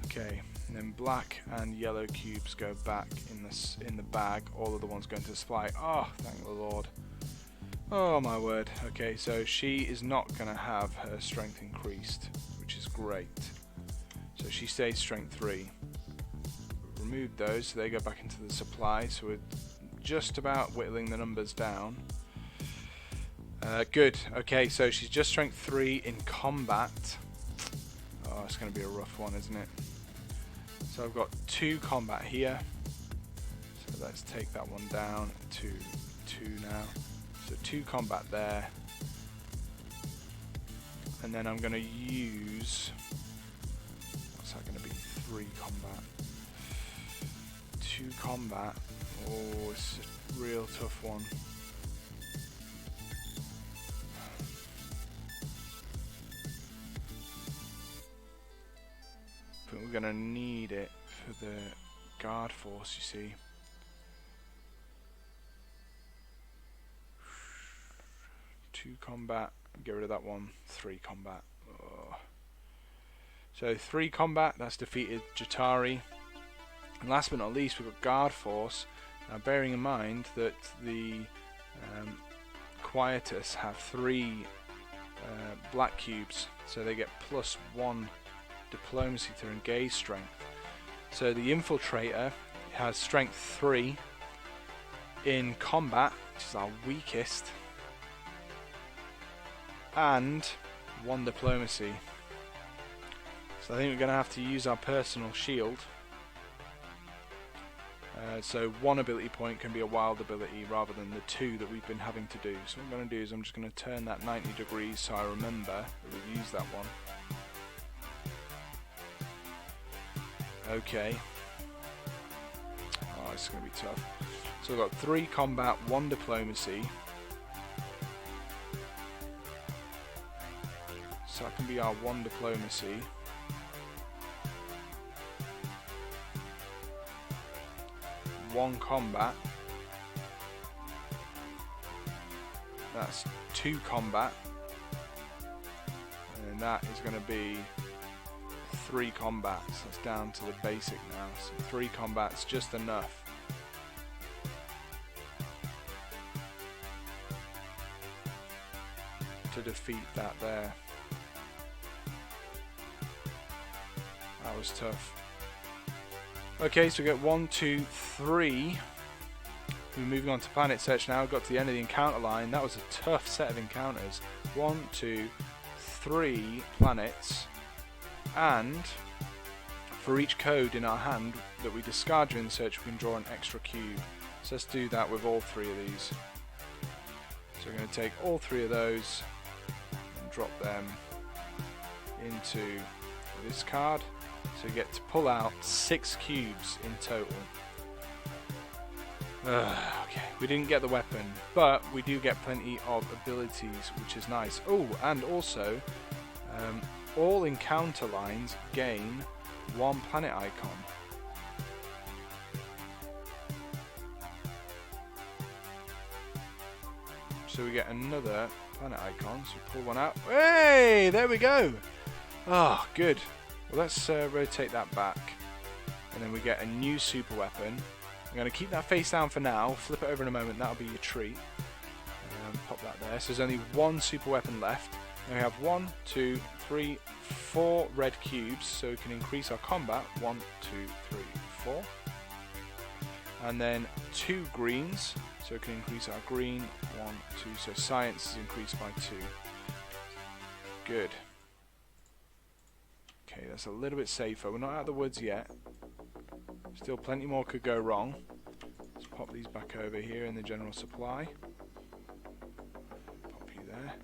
Okay, and then black and yellow cubes go back in the bag. All of the ones going to the supply. Oh, thank the Lord. Oh my word. Okay, so she is not going to have her strength increased, which is great. So she stays strength 3. Removed those, so they go back into the supply, so we're just about whittling the numbers down. Good. Okay, so she's just strength 3 in combat. Oh, it's going to be a rough one, isn't it? So I've got 2 combat here. So let's take that one down to 2 now. So 2 combat there. And then I'm going to use... What's that going to be? 3 combat. 2 combat. Oh, it's a real tough one. But we're gonna need it for the guard force, you see. 2 combat, get rid of that one. 3 combat. Oh. So 3 combat, that's defeated Jatari. And last but not least, we've got guard force. Now bearing in mind that the Quietus have 3 black cubes, so they get +1 diplomacy to engage strength. So the Infiltrator has strength 3 in combat, which is our weakest, and 1 diplomacy. So I think we're going to have to use our personal shield. So 1 ability point can be a wild ability rather than the 2 that we've been having to do. So what I'm going to do is I'm just going to turn that 90 degrees so I remember that we've used that one. Okay. Oh, it's going to be tough. So we've got 3 combat, 1 diplomacy. So that can be our 1 diplomacy. One combat. That's 2 combat. And that is going to be 3 combats. That's down to the basic now. So 3 combats, just enough. To defeat that there. That was tough. Okay, so we get 1, 2, 3. We're moving on to planet search now. Got to the end of the encounter line. That was a tough set of encounters. 1, 2, 3 planets. And for each code in our hand that we discard during the search, we can draw an extra cube. So let's do that with all 3 of these. So we're going to take all 3 of those and drop them into this card. So we get to pull out 6 cubes in total. Okay, we didn't get the weapon, but we do get plenty of abilities, which is nice. Oh, and also, all encounter lines gain 1 planet icon. So we get another planet icon, so pull one out. Hey, there we go! Oh, good. Well, let's rotate that back, and then we get a new super weapon. I'm going to keep that face down for now, flip it over in a moment, that'll be your treat. Pop that there. So there's only 1 super weapon left. And we have 1, 2, 3, 4 red cubes, so we can increase our combat. 1, 2, 3, 4. And then 2 greens, so we can increase our green. 1, 2, so science is increased by 2. Good. Okay, that's a little bit safer. We're not out of the woods yet. Still plenty more could go wrong. Let's pop these back over here in the general supply. Pop you there.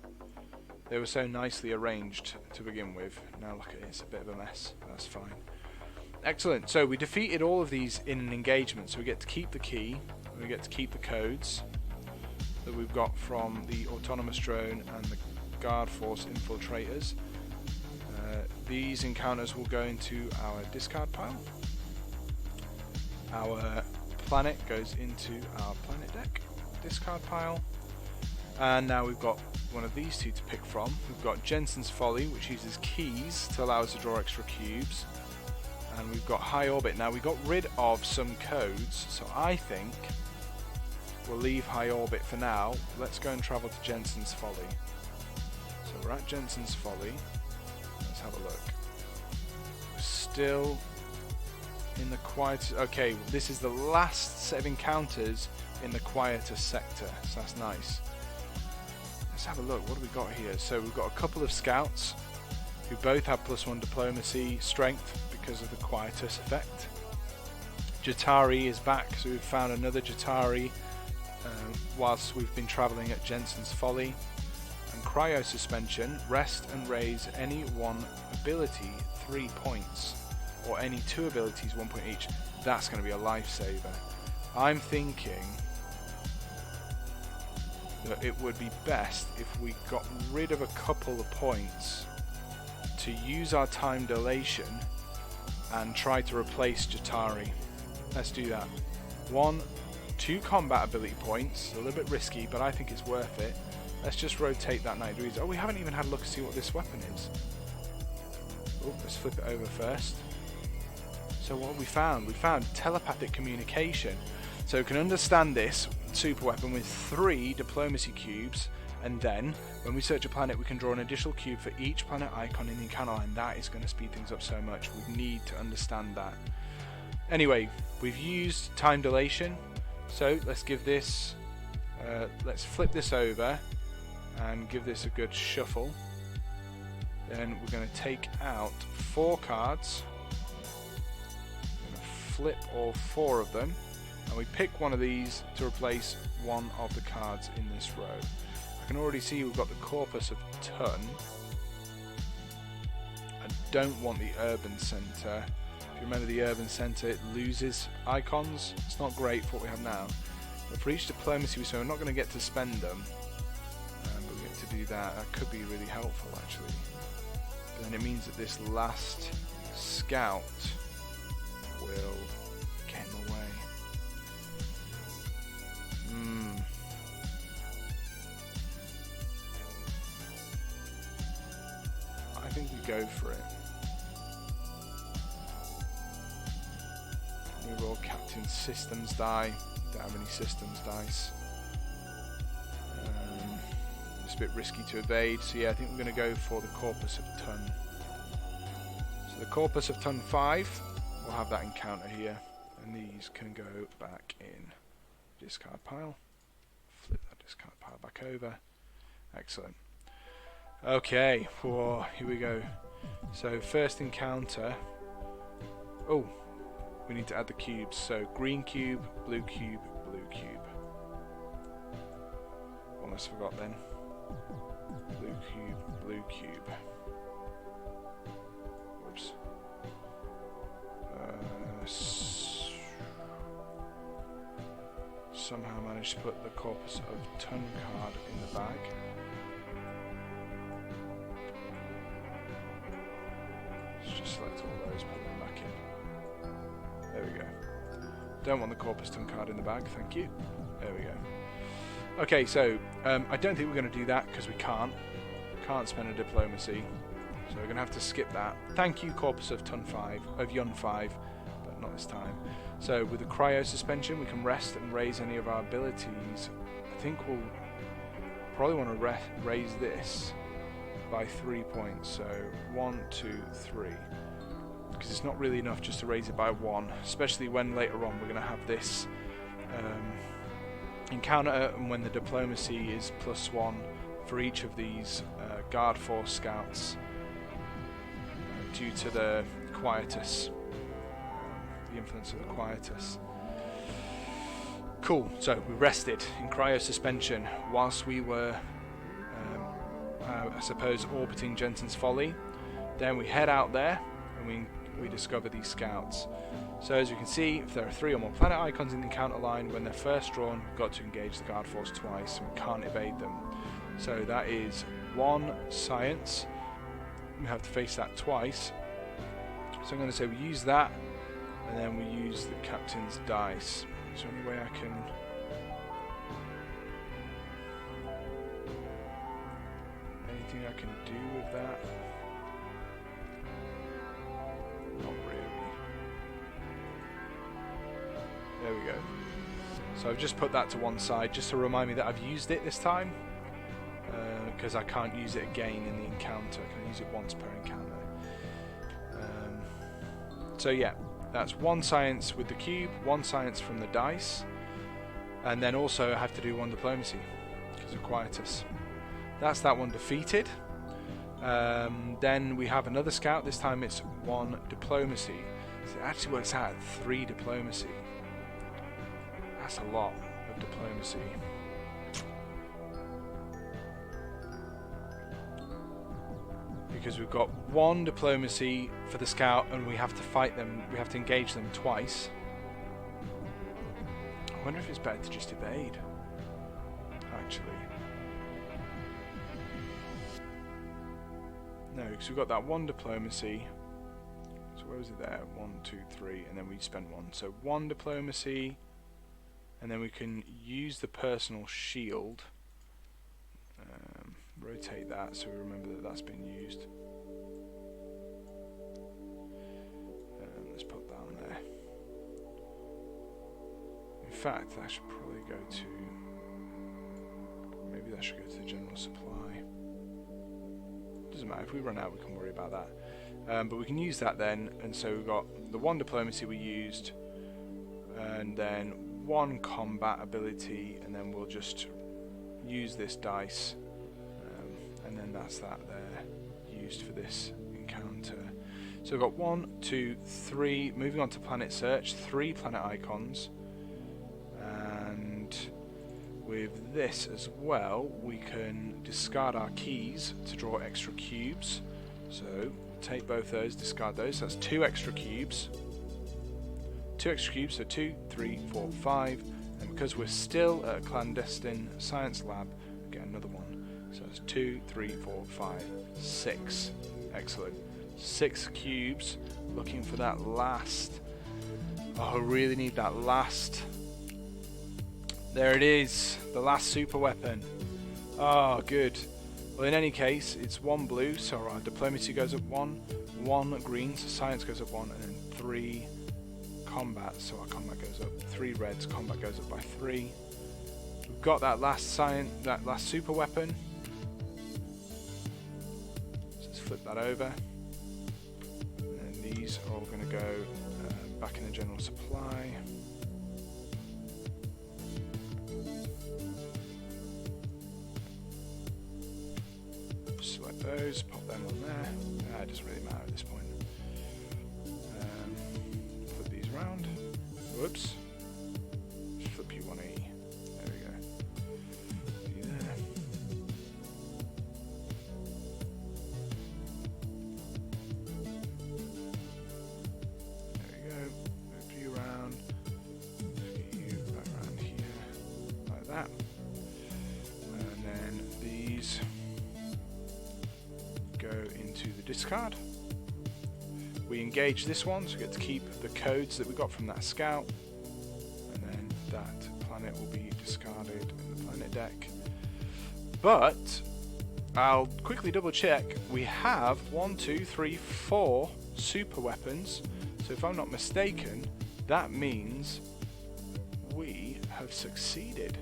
They were so nicely arranged to begin with. Now look at it, it's a bit of a mess. That's fine. Excellent. So we defeated all of these in an engagement. So we get to keep the key. And we get to keep the codes that we've got from the autonomous drone and the guard force infiltrators. These encounters will go into our discard pile. Our planet goes into our planet deck discard pile. And now we've got one of these 2 to pick from. We've got Jensen's Folly, which uses keys to allow us to draw extra cubes. And we've got High Orbit. Now we got rid of some codes, so I think we'll leave High Orbit for now. Let's go and travel to Jensen's Folly. So we're at Jensen's Folly. Let's have a look. We're still in the quiet. Okay, this is the last set of encounters in the quieter sector, so that's nice. Let's have a look. What do we got here? So we've got a couple of scouts who both have +1 diplomacy strength because of the quietus effect. Jatari is back, so we've found another Jatari whilst we've been travelling at Jensen's Folly. And cryo suspension, rest and raise any 1 ability 3 points. or any 2 abilities, 1 point each, that's going to be a lifesaver. I'm thinking that it would be best if we got rid of a couple of points to use our time dilation and try to replace Jatari. Let's do that. 2 combat ability points, a little bit risky, but I think it's worth it. Let's just rotate that 90 degrees. Oh, we haven't even had a look to see what this weapon is. Oh, let's flip it over first. So what have we found? We found telepathic communication. So we can understand this super weapon with 3 diplomacy cubes, and then when we search a planet we can draw an additional cube for each planet icon in the encounter line. That is going to speed things up so much. We need to understand that. Anyway, we've used time dilation, so let's give this let's flip this over and give this a good shuffle. Then we're going to take out 4 cards. We're going to flip all 4 of them, and we pick one of these to replace one of the cards in this row. I can already see we've got the Corpus of Ton. I don't want the Urban Centre. If you remember the Urban Centre, it loses icons. It's not great for what we have now. But for each diplomacy, so we're not going to get to spend them. But we get to do that. That could be really helpful, actually. But then it means that this last scout will get in the way. I think we go for it. We roll Captain Systems die. Don't have any systems dice. It's a bit risky to evade, so yeah, I think we're going to go for the Corpus of Ton. So the Corpus of Ton 5, we'll have that encounter here, and these can go back in discard pile. Flip that discard pile back over. Excellent. Okay, whoa, here we go. So first encounter. Oh, we need to add the cubes. So green cube, blue cube, blue cube. Almost forgot then. Blue cube, blue cube. Whoops. Somehow managed to put the Corpus of Ton card in the bag. Let's just select all those, put them back in. There we go. Don't want the Corpus Ton card in the bag, thank you. There we go. Okay, so I don't think we're going to do that because we can't. Can't spend a diplomacy, so we're going to have to skip that. Thank you, Corpus of Ton 5, of Yun 5, but not this time. So with the cryo suspension, we can rest and raise any of our abilities. I think we'll probably want to raise this by 3 points. So 1, 2, 3. Because it's not really enough just to raise it by 1, especially when later on we're going to have this encounter, and when the diplomacy is +1 for each of these guard force scouts due to the quietus, the influence of the quietus. Cool, so we rested in cryo suspension whilst we were I suppose orbiting Jensen's Folly. Then we head out there and we discover these scouts. So as you can see, if there are 3 or more planet icons in the encounter line, when they're first drawn, we've got to engage the guard force twice, and we can't evade them. So that is 1 science. We have to face that twice. So I'm going to say we use that, and then we use the captain's dice. Is there any way I can... anything I can do with that? Not really. There we go. So I've just put that to one side just to remind me that I've used it this time, because I can't use it again in the encounter. I can use it once per encounter. So yeah, that's 1 science with the cube, 1 science from the dice, and then also I have to do 1 diplomacy because of quietus. That's that one defeated. Then we have another scout. This time it's 1 diplomacy. So it actually works out at 3 diplomacy. That's a lot of diplomacy. because we've got 1 diplomacy for the scout and we have to fight them, we have to engage them twice. I wonder if it's better to just evade, actually. No, because we've got that 1 diplomacy. So where was it there? 1, 2, 3, and then we spend 1. So 1 diplomacy, and then we can use the personal shield. Rotate that so we remember that that's been used. Let's put that on there. In fact, that should probably go to... maybe that should go to the general supply. Doesn't matter, if we run out we can worry about that. But we can use that then, and so we've got the 1 diplomacy we used, and then 1 combat ability, and then we'll just use this dice. And then that's that there, used for this encounter. So we've got 1, 2, 3, moving on to planet search, 3 planet icons. And with this as well, we can discard our keys to draw extra cubes. So take both those, discard those, so that's 2 extra cubes. 2 extra cubes, so 2, 3, 4, 5. And because we're still at a clandestine science lab, get another 1. So it's 2, 3, 4, 5, 6. Excellent. 6 cubes. Looking for that last. Oh, I really need that last. There it is. The last super weapon. Oh, good. Well, in any case, it's 1 blue, so our diplomacy goes up 1. 1 green, so science goes up 1, and then 3 combat, so our combat goes up. 3 reds, combat goes up by 3. We've got that last super weapon. Flip that over, and then these are all going to go back in the general supply. Select those, pop them on there. It doesn't really matter at this point. Flip these around. Whoops. Flip you 180. There we go. And then these go into the discard. We engage this one, so we get to keep the codes that we got from that scout, and then that planet will be discarded in the planet deck. But I'll quickly double check. We have 1, 2, 3, 4 super weapons, so if I'm not mistaken, that means we have succeeded.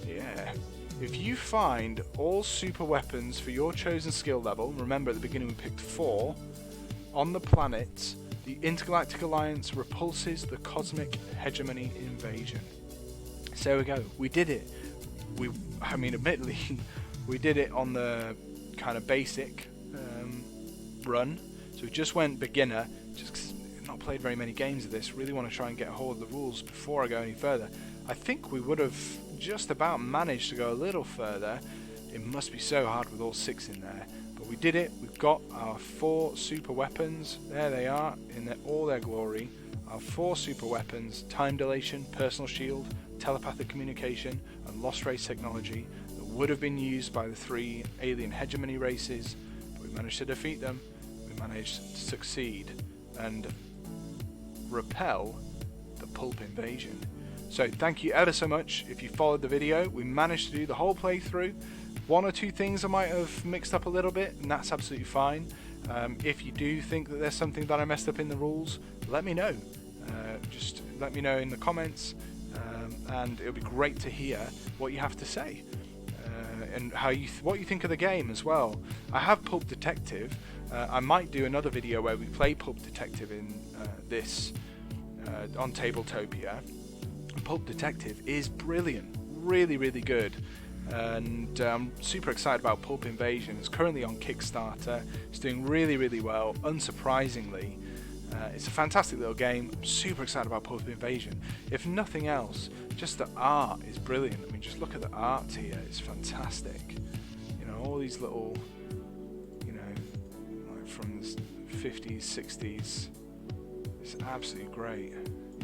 Yeah. If you find all super weapons for your chosen skill level, remember at the beginning we picked 4, on the planet, the Intergalactic Alliance repulses the cosmic hegemony invasion. So there we go. We did it. I mean, admittedly, we did it on the kind of basic run. So we just went beginner, just 'cause I've not played very many games of this. Really want to try and get a hold of the rules before I go any further. I think we would have just about managed to go a little further. It must be so hard with all 6 in there. But we did it. We've got our 4 super weapons. There they are in all their glory. Our 4 super weapons: time dilation, personal shield, telepathic communication, and lost race technology that would have been used by the 3 alien hegemony races. But we managed to defeat them. We managed to succeed and repel the Pulp invasion. So thank you ever so much if you followed the video. We managed to do the whole playthrough. 1 or 2 things I might have mixed up a little bit, and that's absolutely fine. If you do think that there's something that I messed up in the rules, let me know. Just let me know in the comments, and it'll be great to hear what you have to say, and what you think of the game as well. I have Pulp Detective. I might do another video where we play Pulp Detective in this on Tabletopia. Pulp Detective is brilliant, really, really good, and I'm super excited about Pulp Invasion. It's currently on Kickstarter. It's doing really, really well, unsurprisingly. It's a fantastic little game. I'm super excited about Pulp Invasion. If nothing else, just the art is brilliant. I mean, just look at the art here. It's fantastic. You know, all these little from the 50s, 60s. It's absolutely great.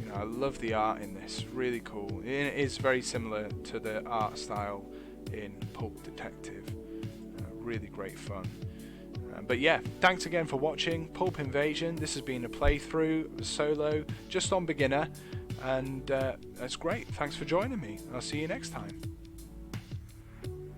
You know, I love the art in this, really cool. It is very similar to the art style in Pulp Detective. Really great fun. But yeah, thanks again for watching Pulp Invasion. This has been a playthrough, solo, just on beginner, and that's great. Thanks for joining me. I'll see you next time.